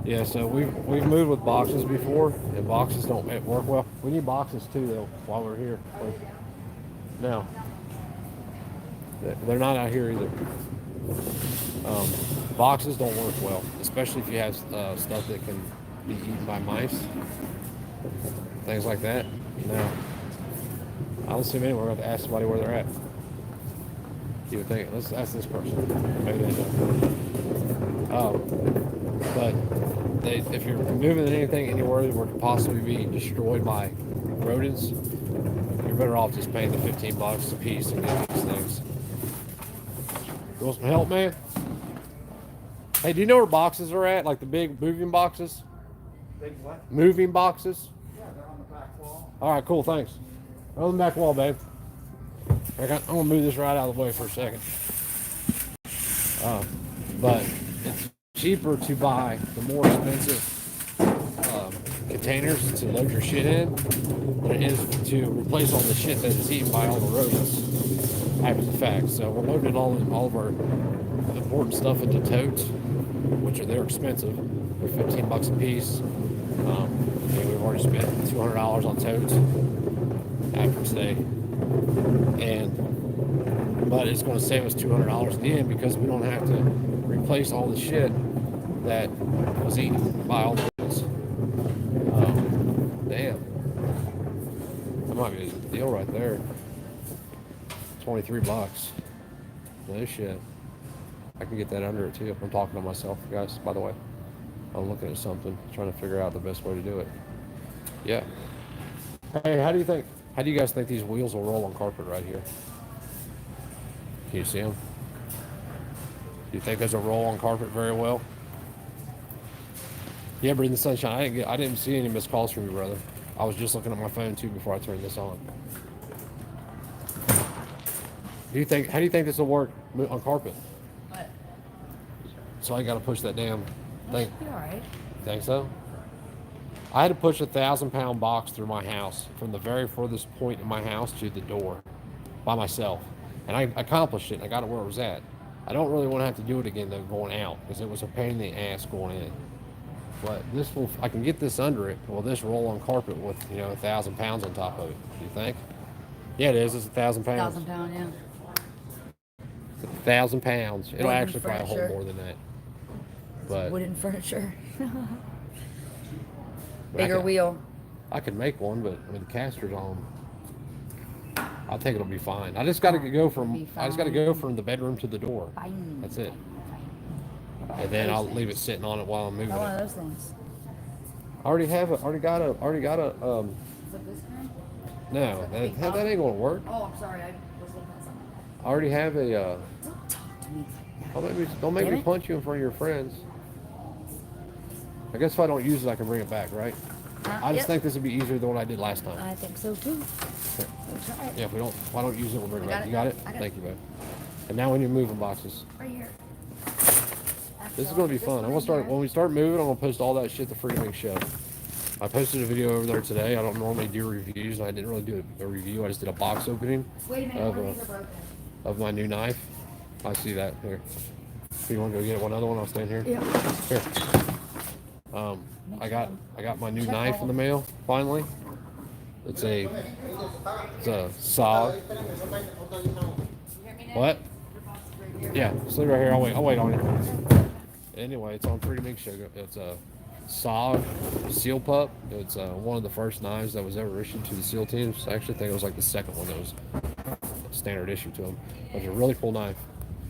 Yeah, so we've moved with boxes before, and boxes don't work well. We need boxes too, though, while we're here. Now, they're not out here either. Boxes don't work well, especially if you have stuff that can be eaten by mice, things like that. Now, I don't see them anywhere. I have to ask somebody where they're at. You would think. Let's ask this person. Maybe they know. But if you're moving anything anywhere where it could possibly be destroyed by rodents, you're better off just paying the $15 a piece and getting these things. You want some help, man? Hey, do you know where boxes are at? Like the big moving boxes? Big what? Moving boxes? Yeah, they're on the back wall. All right, cool, thanks. On the back wall, babe. I'm going to move this right out of the way for a second. But it's cheaper to buy the more expensive containers to load your shit in than it is to replace all the shit that is eaten by all the rodents after the fact. So we're loading all of our important stuff into totes, which they're expensive. They're $15 a piece. And we've already spent $200 on totes after today. But it's going to save us $200 in the end because we don't have to replace all the shit that was eaten by all the rodents. Damn. That might be a deal right there. $23. No shit. I can get that under it too. I'm talking to myself, guys, by the way. I'm looking at something, trying to figure out the best way to do it. Yeah. Hey, how do you guys think these wheels will roll on carpet right here? Can you see them? Do you think those will roll on carpet very well? Yeah, breathe in the sunshine. I didn't see any missed calls from you, brother. I was just looking at my phone too before I turned this on. How do you think this will work on carpet? What? So I got to push that damn thing. You're all right. Think so? I had to push a 1,000-pound box through my house from the very furthest point in my house to the door by myself. And I accomplished it. I got it where it was at. I don't really want to have to do it again though going out because it was a pain in the ass going in. But I can get this under it. Will this roll on carpet with 1,000 pounds on top of it? Do you think? Yeah, it is. It's 1,000 pounds. 1,000 pound, yeah. It's 1,000 pounds. It'll Wooden actually probably hold furniture. more than that. But Wooden furniture. but Bigger wheel. I could make one, but the caster's on. I think it'll be fine. I just got to go from the bedroom to the door. Fine. That's it. And then I'll leave it sitting on it while I'm moving One of it. those things. I already got a. Is it this kind? No, that ain't gonna work. Oh, I'm sorry. I was looking at something. I already have a. Don't talk to me like that. Don't make Damn me it. punch you in front of your friends. I guess if I don't use it, I can bring it back, right? I just think this would be easier than what I did last time. I think so too. We'll try it. Yeah, if I don't use it, we'll bring it I back. got You it. got it? I got Thank it. you, babe. And now we need moving boxes. Right here. This is gonna be fun. When we start moving, I'm gonna post all that shit to Freaking Show. I posted a video over there today. I don't normally do reviews, and I didn't really do a review. I just did a box opening Wait a minute. of, One of these are broken. of my new knife. I see that here. You want to go get another one? I'll stand here. Yeah. Here. I got my new knife in the mail finally. It's a saw. What? Yeah, just leave it right here. I'll wait on it. Anyway, it's on Pretty Mink Show. It's a saw seal pup. It's one of the first knives that was ever issued to the SEAL teams. I actually think it was like the second one that was standard issue to them. But it's a really cool knife,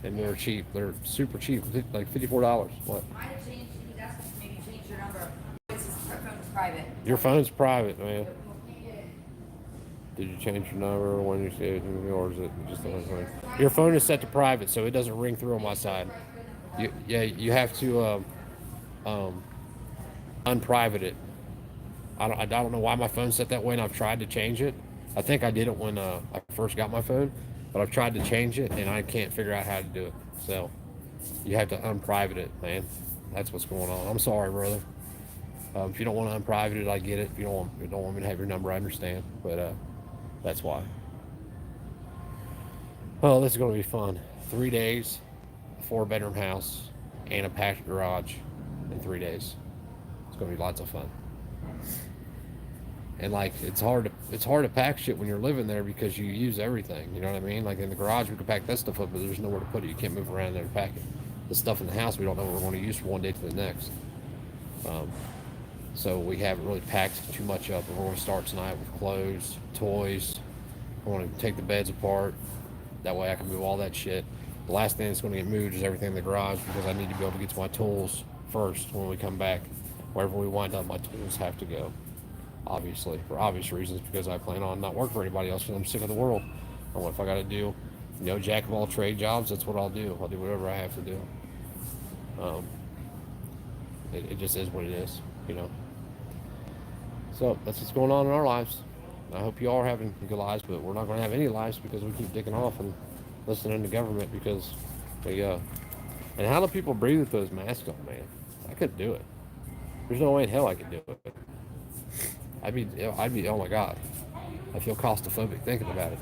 and they're cheap. They're super cheap, like $54. What? Might have changed. He's asking to maybe change your number. Our phone's private. Your phone's private, man. Did you change your number when you saved it, or is it just the one thing? Your phone is set to private, so it doesn't ring through on my side. You have to unprivate it. I don't know why my phone's set that way, and I've tried to change it. I think I did it when I first got my phone, but I've tried to change it, and I can't figure out how to do it. So you have to unprivate it, man. That's what's going on. I'm sorry, brother. If you don't want to unprivate it, I get it. If you don't want me to have your number, I understand. But that's why. Well, this is going to be fun. 3 days, 4-bedroom house, and a packed garage in 3 days. It's going to be lots of fun. And it's hard to pack shit when you're living there because you use everything. You know what I mean? Like in the garage, we can pack that stuff up, but there's nowhere to put it. You can't move around there to pack it. The stuff in the house, we don't know what we're going to use from one day to the next. So we haven't really packed too much up. We're going to start tonight with clothes, toys. I want to take the beds apart. That way I can move all that shit. The last thing that's going to get moved is everything in the garage because I need to be able to get to my tools first when we come back. Wherever we wind up, my tools have to go. Obviously, for obvious reasons, because I plan on not working for anybody else because I'm sick of the world. And what if I got to do, jack of all trade jobs? That's what I'll do. I'll do whatever I have to do. It just is what it is, So that's what's going on in our lives. I hope you all are having good lives, but we're not going to have any lives because we keep dicking off and listening to government because they, and how do people breathe with those masks on, man? I couldn't do it. There's no way in hell I could do it. I'd be, oh my God. I feel claustrophobic thinking about it.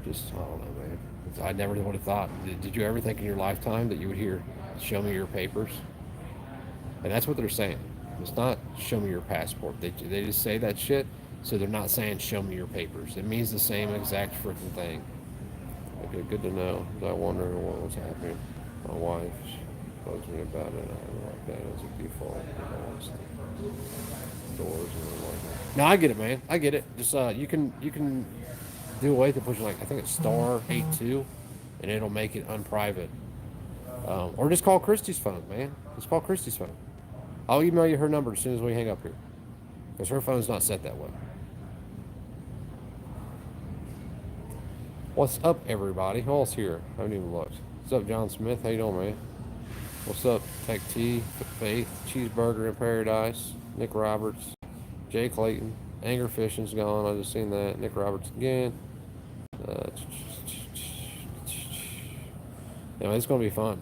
Just, I don't know, man. I never would have thought. Did you ever think in your lifetime that you would hear, show me your papers? And that's what they're saying. It's not show me your passport. They just say that shit, so they're not saying show me your papers. It means the same exact freaking thing. Okay, good to know. I wonder what was happening. My wife bugs me about it. I don't like that as a default. Doors and like that. No, I get it, man. I get it. Just you can do away with pushing I think it's star 82, and it'll make it unprivate. Or just call Christy's phone, man. Just call Christy's phone. I'll email you her number as soon as we hang up here, because her phone's not set that way. What's up, everybody? Who else here? I haven't even looked. What's up, John Smith? How you doing, man? What's up, Tech T, Faith, Cheeseburger in Paradise, Nick Roberts, Jay Clayton, Anger Fishing's gone. I just seen that. Nick Roberts again. It's gonna be fun.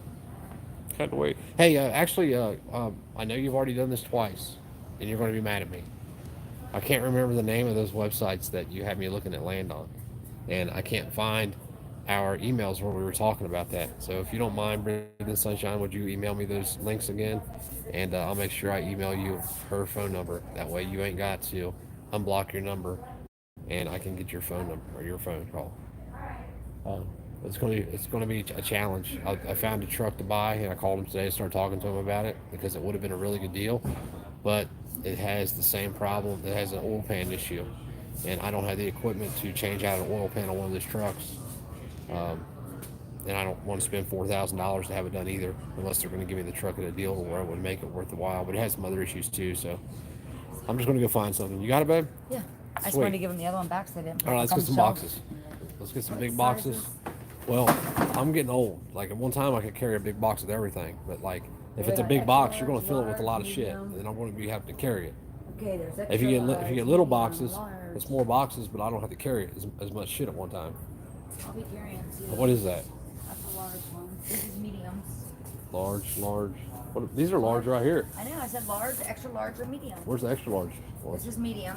Can't wait. Hey, actually, I know you've already done this twice, and you're going to be mad at me. I can't remember the name of those websites that you had me looking at land on, and I can't find our emails where we were talking about that. So if you don't mind, Brendan Sunshine, would you email me those links again? And I'll make sure I email you her phone number. That way you ain't got to unblock your number, and I can get your phone number or your phone call. It's going to be a challenge. I found a truck to buy, and I called him today to start talking to him about it because it would have been a really good deal, but it has the same problem. It has an oil pan issue, and I don't have the equipment to change out an oil pan on one of those trucks. And I don't want to spend $4,000 to have it done either, unless they're going to give me the truck at a deal where it would make it worth the while. But it has some other issues too, so I'm just going to go find something. You got it, babe? Yeah. I just wanted to give them the other one back so they didn't. All right, let's get some boxes. Let's get some big boxes. Well, I'm getting old. Like at one time I could carry a big box of everything, but if it's a big box, you're going to fill it with a lot of shit, and then I'm going to be having to carry it. Okay, there's extra If you get little boxes, large. it's more boxes, but I don't have to carry as much shit at one time. I'll be carrying too. What is that? That's a large one. This is mediums. Large. These are large right here. I know. I said large, extra large, or medium. Where's the extra large? This is medium.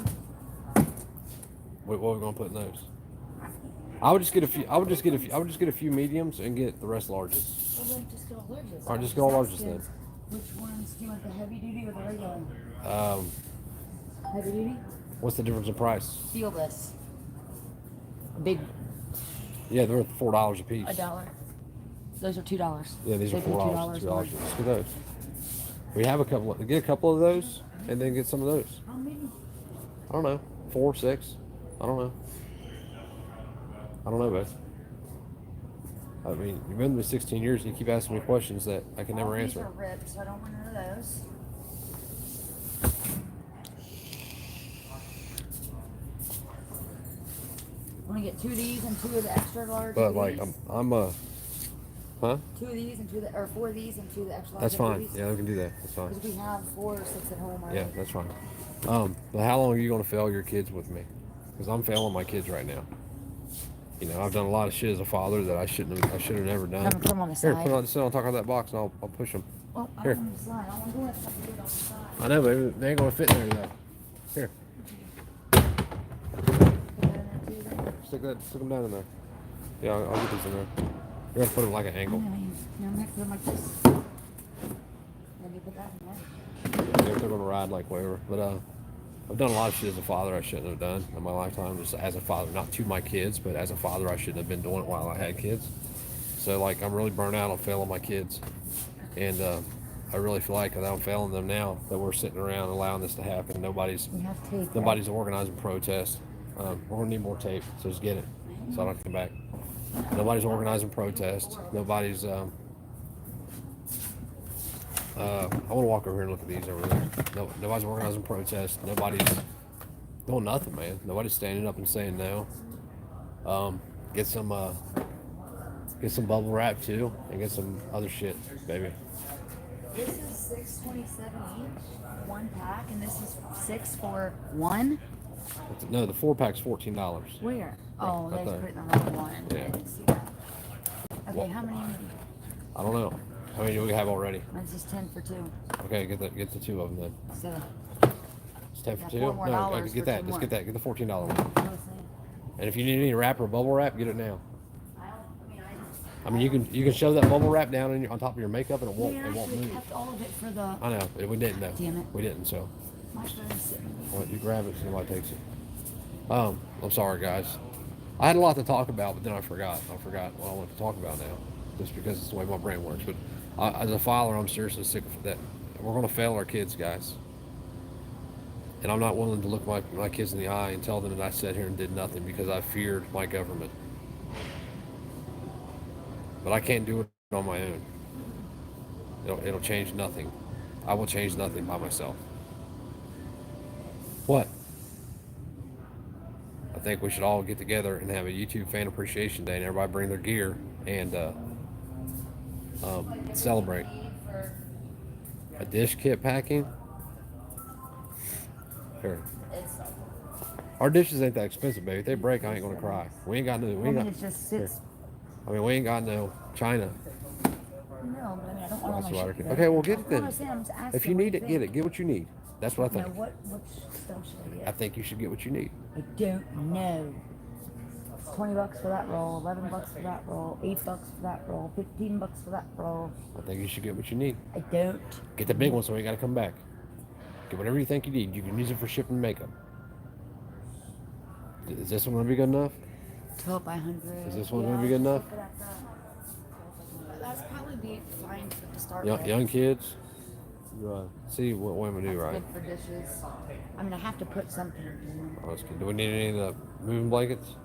What are we gonna put in those? I would just get a few mediums and get the rest larges. Well, then just go larges. All right, just go larges then. Which ones do you want, the heavy duty or the regular? Heavy duty? What's the difference in price? Feel this. Big. Yeah, they're $4 a piece. $1. Those are $2. Yeah, these are $4. $2. Let's get those. We have get a couple of those, and then get some of those. How many? I don't know, 4, 6. I don't know, babe. I mean, you've been with me 16 years, and you keep asking me questions that I can never answer. These are ripped, so I don't want none of those. I'm gonna get 2 of these and 2 of the extra large. But huh? 2 of these and 4 of these and 2 of the extra large. That's fine. Yeah, we can do that. That's fine. Because we have 4 or 6 at home already. Yeah, that's fine. But how long are you gonna fail your kids with me? Because I'm failing my kids right now. I've done a lot of shit as a father that I should have never done. Put them on the Here, side. put on the top of that box, and I'll push them. Well, Here. I'm on the side. I want to do it on the side. I know, but they ain't gonna fit in there though. Here, Put that in there too, then. stick them down in there. Yeah, I'll get these in there. You're gonna put them like an angle. I'm gonna put them like this. Then you put that in there. They're gonna ride like whatever. But I've done a lot of shit as a father I shouldn't have done in my lifetime, just as a father, not to my kids, but as a father I shouldn't have been doing it while I had kids. So I'm really burnt out on failing my kids, and I really feel like that I'm failing them now that we're sitting around allowing this to happen. Nobody's We have tape. organizing protests. We're gonna need more tape, so just get it, so I don't have to come back. Nobody's organizing protests. Nobody's. I want to walk over here and look at these over there. No, nobody's organizing protests. Nobody's doing nothing, man. Nobody's standing up and saying no. Get some bubble wrap too, and get some other shit, baby. This is $6.27 each, 1 pack, and this is 6 for 1. No, the 4-pack's $14. Where? Oh, Right they there. put it in the wrong one. Yeah. I didn't see that. Okay, What? how many? I don't know. How many do we have already? Mine's just 10 for 2. Okay, get the 2 of them then. So, It's 10 for Yeah, 2. $4 more No, for get that. 2 Just more. get that. Get the $14 one. what was I saying? And if you need any wrap or bubble wrap, get it now. I I mean, you can shove that bubble wrap down on top of your makeup and it won't actually move. kept all of it for the. I know. We didn't though. Damn it. We didn't. So, My phone's sitting. well, you grab it so nobody takes it. I'm sorry, guys. I had a lot to talk about, but then I forgot. I forgot what I wanted to talk about now, just because it's the way my brain works. But as a father, I'm seriously sick of that. We're going to fail our kids, guys. And I'm not willing to look my kids in the eye and tell them that I sat here and did nothing because I feared my government. But I can't do it on my own. It'll change nothing. I will change nothing by myself. What? I think we should all get together and have a YouTube fan appreciation day and everybody bring their gear and celebrate. A dish kit packing? Here. Our dishes ain't that expensive, baby. If they break, I ain't gonna cry. We ain't got no. We ain't got. It just sits. I mean, we ain't got no China. No, but I mean, I don't want all That's my what shit I- there. Okay, well, get it No, then. I'm saying, I'm just asking, If you what need do it, get it. Get what you need. That's what I No, think. which stuff should I I get? think you should get what you need. I don't know. It's $20 for that roll, $11 for that roll, $8 for that roll, $15 for that roll. I think you should get what you need. I don't. Get the big one so you gotta come back. Get whatever you think you need. You can use it for shipping makeup. Is this one gonna be good enough? 12 by 100. Is this one gonna be good enough? That's probably be fine to start with. Young kids. See what I'm gonna do That's right. good for dishes. I mean, I have to put something in. Oh, that's good. Do we need any of the moving blankets?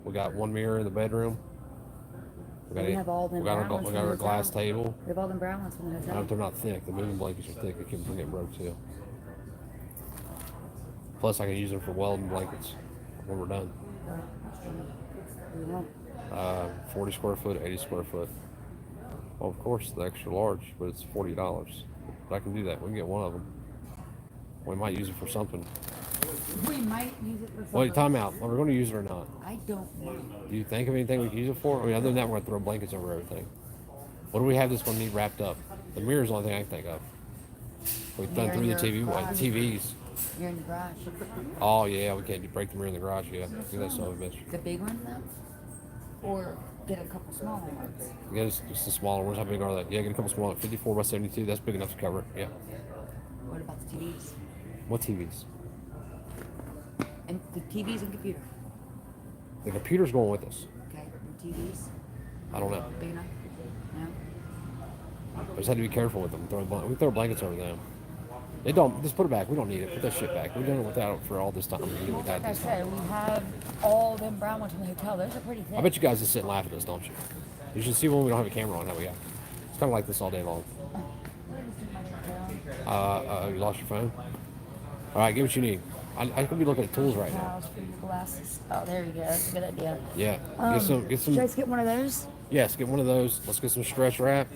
We got one mirror in the bedroom. We have all them we got brown ones we from got the our glass hotel. table. We have all them brown ones from the hotel. They're not thick. The moving blankets are thick. They keep from getting broke too. Plus, I can use them for welding blankets when we're done. Yeah. 40 square foot, 80 square foot. Well, of course, the extra large, but it's $40. But I can do that. We can get one of them. We might use it for something. We might use it for something. Wait, time out. Are we going to use it or not? I don't know. Do you think of anything we can use it for? I mean, other than that, we're going to throw blankets over everything. What do we have that's going to need wrapped up? The mirror's the only thing I can think of. We've done Mirror through the in TV, your like garage. TVs. You're in the garage. Oh, yeah, we can't break the mirror in the garage, yeah. Do that son of a bitch. The big one though? Or get a couple smaller ones? Get us just the smaller ones. How big are they? Yeah, get a couple smaller. 54 by 72. That's big enough to cover it. Yeah. What about the TVs? What TVs? And the TVs and computer. The computer's going with us. Okay. And TVs? I don't know. Big enough? No? We just have to be careful with them. We throw blankets over them. They don't. Just put it back. We don't need it. Put that shit back. We've done it without it for all this time. We can do it without Like I this said, time. we have all them brown ones from the hotel. Those are pretty thick. I bet you guys just sit and laugh at us, don't you? You should see when we don't have a camera on how we act. It's kind of like this all day long. You lost your phone? All right, get what you need. I could be looking at tools right now. Towels for your glasses. Oh, there you go. That's a good idea. Yeah. Get Should I some. get one of those? Yes, get one of those. Let's get some stretch wrap.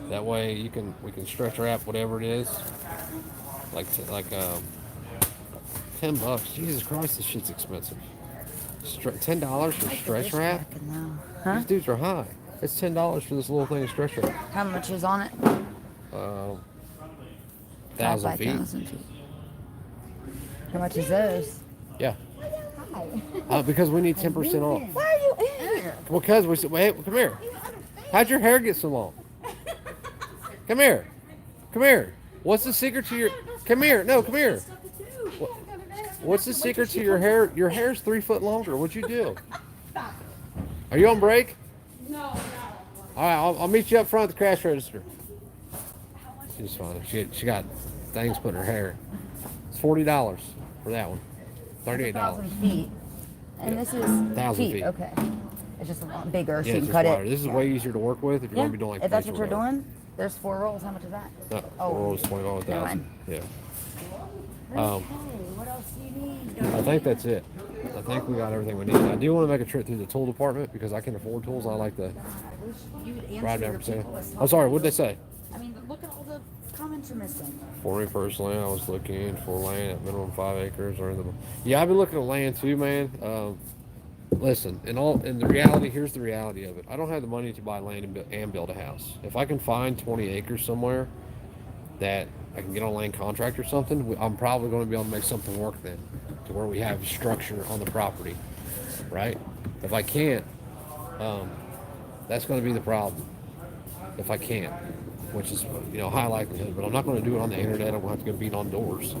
That way we can stretch wrap whatever it is. Like $10. Jesus Christ, this shit's expensive. $10 for stretch wrap? Huh? These dudes are high. It's $10 for this little thing of stretch wrap. How much is on it? 1,000 feet. 5,000 feet. How much is those? Yeah. Hi. Because we need 10% off. Why are you in here? Because we said, wait, come here. How'd your hair get so long? Come here. Come here. What's the secret to your? Come here. No, come here. What's the secret to your hair? Your hair's 3 foot longer. What'd you do? Are you on break? No. All right, I'll meet you up front at the cash register. She's fine. She got things put in her hair. It's $40 for that one. $38. feet. And this is 1,000 feet. Okay. It's just a lot bigger, so Yeah, you it's can just cut wider. it. This is way easier to work with if you're Yeah. going to be doing like If that's what facial you're work. doing, there's 4 rolls. How much is that? No, Oh. 4 rolls, Never 21,000. mind. Yeah. Okay, what else do you need? I think that's it. I think we got everything we need. I do want to make a trip through the tool department because I can afford tools. I like to I wish you'd answer ride your down for sale. people. I'm sorry, what did they say? I mean, look at all the comments you're missing. For me personally, I was looking for land at minimum 5 acres or in the. Yeah, I've been looking at land too, man. Listen, in the reality, here's the reality of it. I don't have the money to buy land and build a house. If I can find 20 acres somewhere that I can get on a land contract or something, I'm probably going to be able to make something work then, to where we have structure on the property, right? If I can't, that's going to be the problem. If I can't, which is high likelihood, but I'm not going to do it on the internet. I'm going to have to go beat on doors,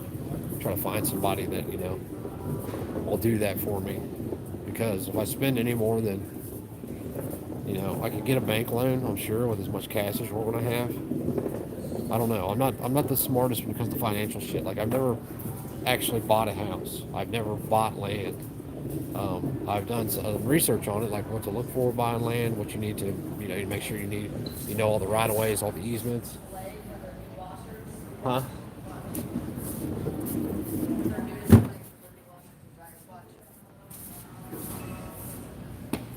try to find somebody that will do that for me. Because if I spend any more than, I could get a bank loan, I'm sure, with as much cash as we're going to have. I don't know. I'm not the smartest when it comes to financial shit. Like, I've never actually bought a house. I've never bought land. I've done some research on it, like what to look for buying land, what you need to, you make sure you know all the right of ways, all the easements. Huh?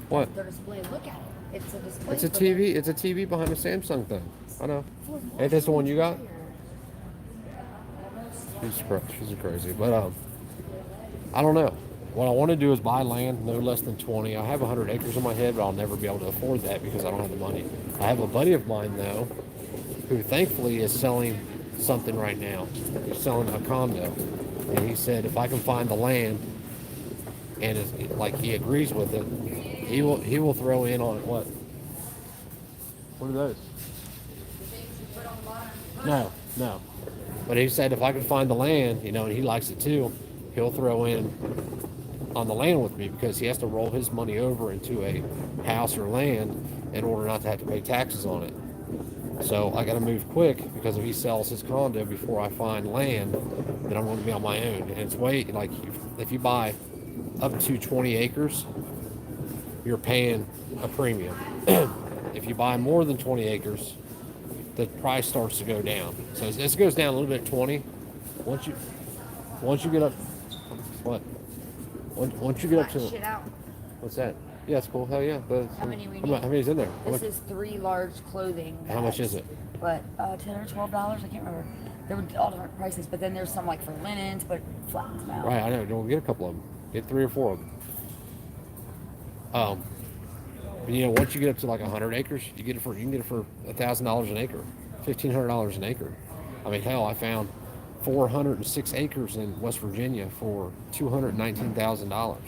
What? Their display. Look at it. It's a display. It's a TV. It's a TV behind a Samsung thing. I know. Ain't this the one you got? She's crazy, but I don't know. What I want to do is buy land no less than 20. I have 100 acres in my head, but I'll never be able to afford that because I don't have the money. I have a buddy of mine though, who thankfully is selling something right now. He's selling a condo, and he said if I can find the land, and he agrees with it, he will throw in on it. What? What are those? No. But he said if I can find the land, and he likes it too, he'll throw in on the land with me because he has to roll his money over into a house or land in order not to have to pay taxes on it. So I got to move quick because if he sells his condo before I find land, then I'm going to be on my own. And it's if you buy up to 20 acres, you're paying a premium. If you buy more than 20 acres, the price starts to go down. So this goes down a little bit at 20. Once you get up, what? Once you get up to, shit out. what's that? Yeah, it's cool. Hell yeah. But How many we how need? many's in there? This is 3 large clothing. How much is it? But $10 or $12. I can't remember. There were all different prices, but then there's some for linens, but flat out. Right, I know. Don't get a couple of them. Get 3 or 4 of them. Once you get up to 100 acres, you can get it for $1,000 an acre, $1,500 an acre. I mean, hell, I found 406 acres in West Virginia for $219,000.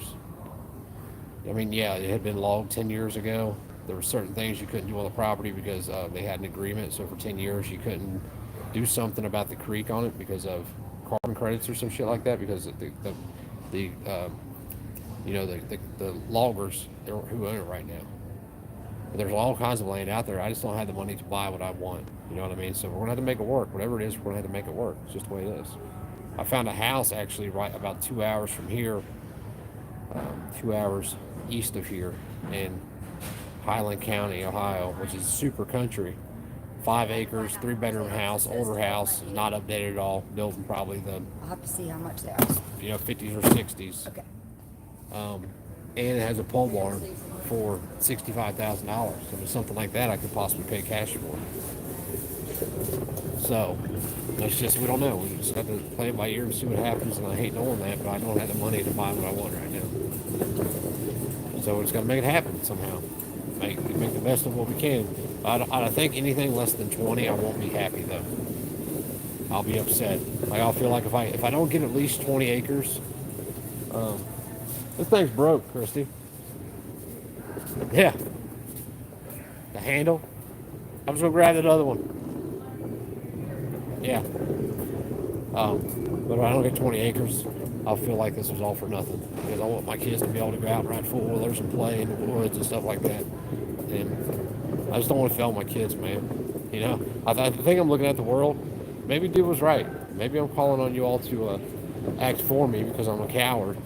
I mean, yeah, it had been logged 10 years ago. There were certain things you couldn't do on the property because they had an agreement. So for 10 years, you couldn't do something about the creek on it because of carbon credits or some shit like that. Because the loggers who own it right now. But there's all kinds of land out there. I just don't have the money to buy what I want. You know what I mean? So we're gonna have to make it work. Whatever it is, we're gonna have to make it work. It's just the way it is. I found a house actually right about 2 hours from here, 2 hours east of here in Highland County, Ohio, which is super country. 5 acres, 3-bedroom house, older house, not updated at all. Built in probably the I'll have to see how much they are. 50s or 60s. Okay. And it has a pole barn for $65,000. So with something like that, I could possibly pay cash for. So it's just, we don't know. We just have to play it by ear and see what happens. And I hate knowing that, but I don't have the money to buy what I want right now. So we just got to make it happen somehow. Make the best of what we can. I think anything less than 20, I won't be happy though. I'll be upset. I'll feel like if I don't get at least 20 acres, this thing's broke, Christy. Yeah. The handle. I'm just gonna grab that other one. Yeah. But if I don't get 20 acres, I'll feel like this was all for nothing. Because I want my kids to be able to go out and ride four-wheelers and play in the woods and stuff like that. And I just don't want to fail my kids, man. I think I'm looking at the world. Maybe dude was right. Maybe I'm calling on you all to act for me because I'm a coward,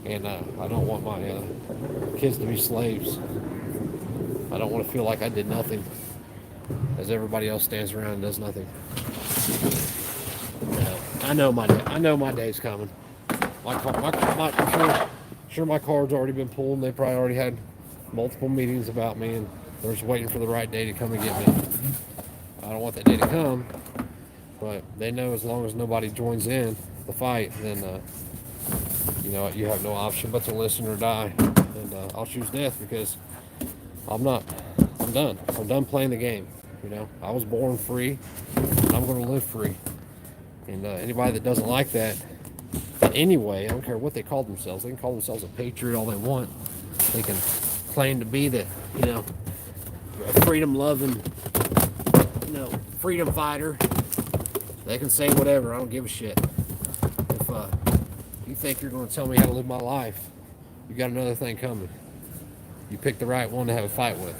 and I don't want my kids to be slaves. I don't want to feel like I did nothing, as everybody else stands around and does nothing. No, I know my day's coming. I'm sure my card's already been pulled. And they probably already had multiple meetings about me, and they're just waiting for the right day to come and get me. I don't want that day to come, but they know as long as nobody joins in the fight, then you have no option but to listen or die. And I'll choose death because I'm not. I'm done. I'm done playing the game. I was born free, and I'm going to live free. And anybody that doesn't like that, anyway, I don't care what they call themselves. They can call themselves a patriot all they want. They can claim to be the, a freedom-loving, freedom fighter. They can say whatever. I don't give a shit. If you think you're going to tell me how to live my life, you got another thing coming. You pick the right one to have a fight with.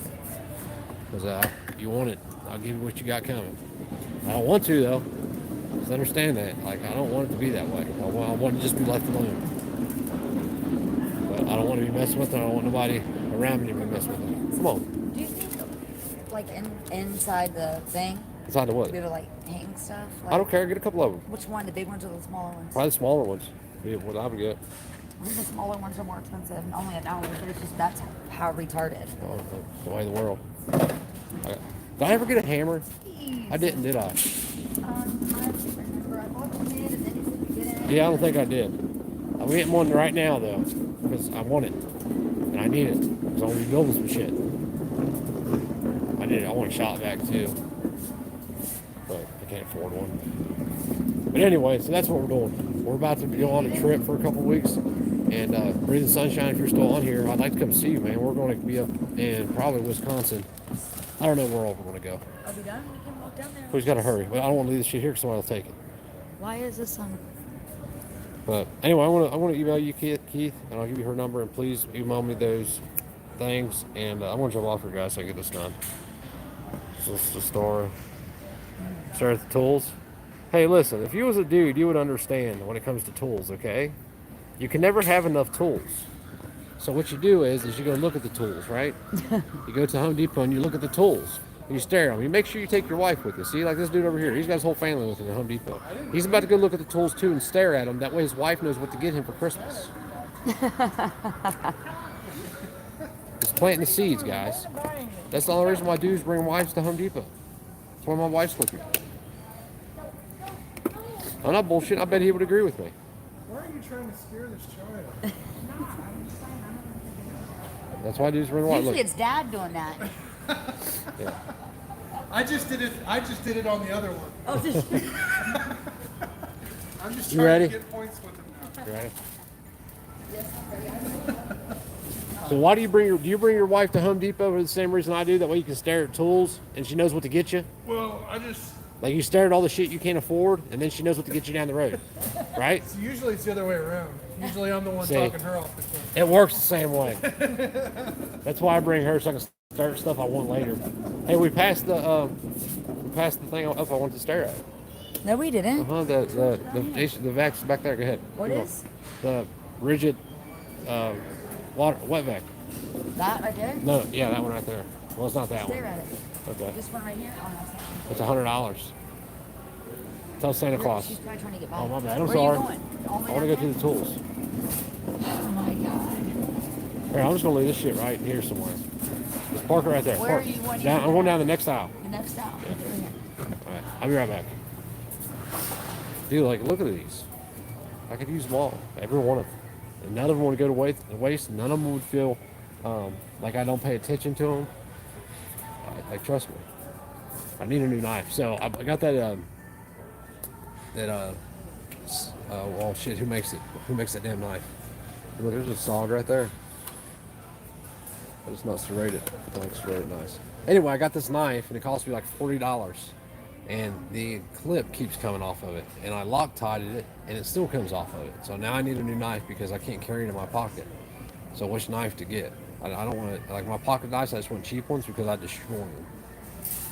Because you want it. I'll give you what you got coming. I don't want to, though. Just understand that. Like, I don't want it to be that way. I want to just be left alone. But I don't want to be messing with it. I don't want nobody around me to be messing with it. Come on. Do you think, like, inside the thing, Inside the what? be able to, like, hang stuff? Like, I don't care. Get a couple of them. Which one? The big ones or the smaller ones? Probably the smaller ones. Be what I would get. I think the smaller ones are more expensive, and only $1, but it's just that's how retarded. Oh, the way of the world. Did I ever get a hammer? I didn't, did I? I don't remember. I thought you did, and then you said you didn't. Yeah, I don't think I did. I'm getting one right now, though, because I want it. And I need it, because I'm going to be building some shit. I need it. I want a shot vac, too. But I can't afford one. But anyway, so that's what we're doing. We're about to go on a trip for a couple weeks. And Breathing Sunshine, if you're still on here, I'd like to come see you, man. We're going to be up in probably Wisconsin. I don't know where all we're going to go. Are we done? We can walk down there. We just got to hurry. But I don't want to leave this shit here because somebody will take it. Why is this on? But anyway, I want to email you, Keith, and I'll give you her number. And please email me those things. And I want to jump off here, guys, so I get this done. So this is the story. Start with the tools. Hey, listen, if you was a dude, you would understand when it comes to tools, okay? You can never have enough tools. So what you do is you go look at the tools, right? You go to Home Depot and you look at the tools. And you stare at them. You make sure you take your wife with you. See, like this dude over here. He's got his whole family with him at Home Depot. He's about to go look at the tools too and stare at them. That way his wife knows what to get him for Christmas. He's planting the seeds, guys. That's the only reason why dudes bring wives to Home Depot. That's why my wife's looking. I'm not bullshitting. I bet he would agree with me. Why are you trying to scare this child? That's why dudes bring wives. Usually it's Dad doing that. Yeah. I just did it on the other one. Oh, just I'm just You trying ready? to get points with him now. You ready? So why do you bring your wife to Home Depot for the same reason I do? That way you can stare at tools and she knows what to get you. Well, I just Like you stare at all the shit you can't afford, and then she knows what to get you down the road, right? usually it's the other way around. Usually I'm the one See. talking her off the cliff. It works the same way. That's why I bring her so I can start stuff I want later. Hey, we passed the thing up I wanted to stare at. no, we didn't. The vacs back there. Go ahead. What Keep is going. The rigid wet vac? that right there? No, yeah, that one right there. Well, it's not that Stare one. at it. Okay, This one right here. Oh, no, it's not. it's $100. Tell Santa Claus. She's probably trying to get by. Oh, my bad. I'm Where sorry. Are you going? All the way I want to down go to the tools. there? Oh my God. Here, I'm just gonna leave this shit right here somewhere. Just park it right there. Where Park. are you wanting Down, to I'm go? going down the next aisle. The next out. All right, I'll be right back. Dude, like, look at these. I could use them all, every one of them. And none of them would go to waste. None of them would feel like I don't pay attention to them. Like, trust me. I need a new knife. So I got that. Well, shit. Who makes it? Who makes that damn knife? Look, there's a sawed right there. But it's not serrated. It's not serrated nice. Anyway, I got this knife and it cost me like $40. And the clip keeps coming off of it. And I Loctited it and it still comes off of it. So now I need a new knife because I can't carry it in my pocket. So which knife to get? I don't want to, like my pocket knives, I just want cheap ones because I destroy them.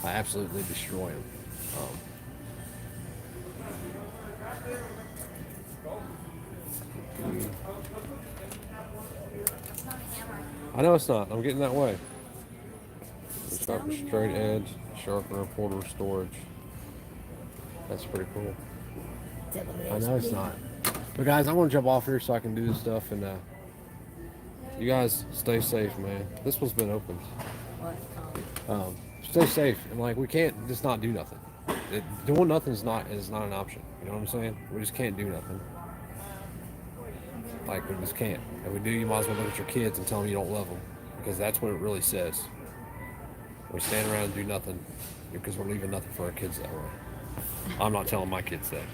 I absolutely destroy them. I know it's not. I'm getting that way. Sharper straight edge, sharpener, portable storage. That's pretty cool. I know it's not. But guys, I'm gonna jump off here so I can do this stuff, and you guys stay safe, man. This one's been opened. Stay safe, and like we can't just not do nothing. Doing nothing is not an option. You know what I'm saying? We just can't do nothing. Like we just can't. If we do, you might as well look at your kids and tell them you don't love them, because that's what it really says. We stand around and do nothing because we're leaving nothing for our kids that way. I'm not telling my kids that.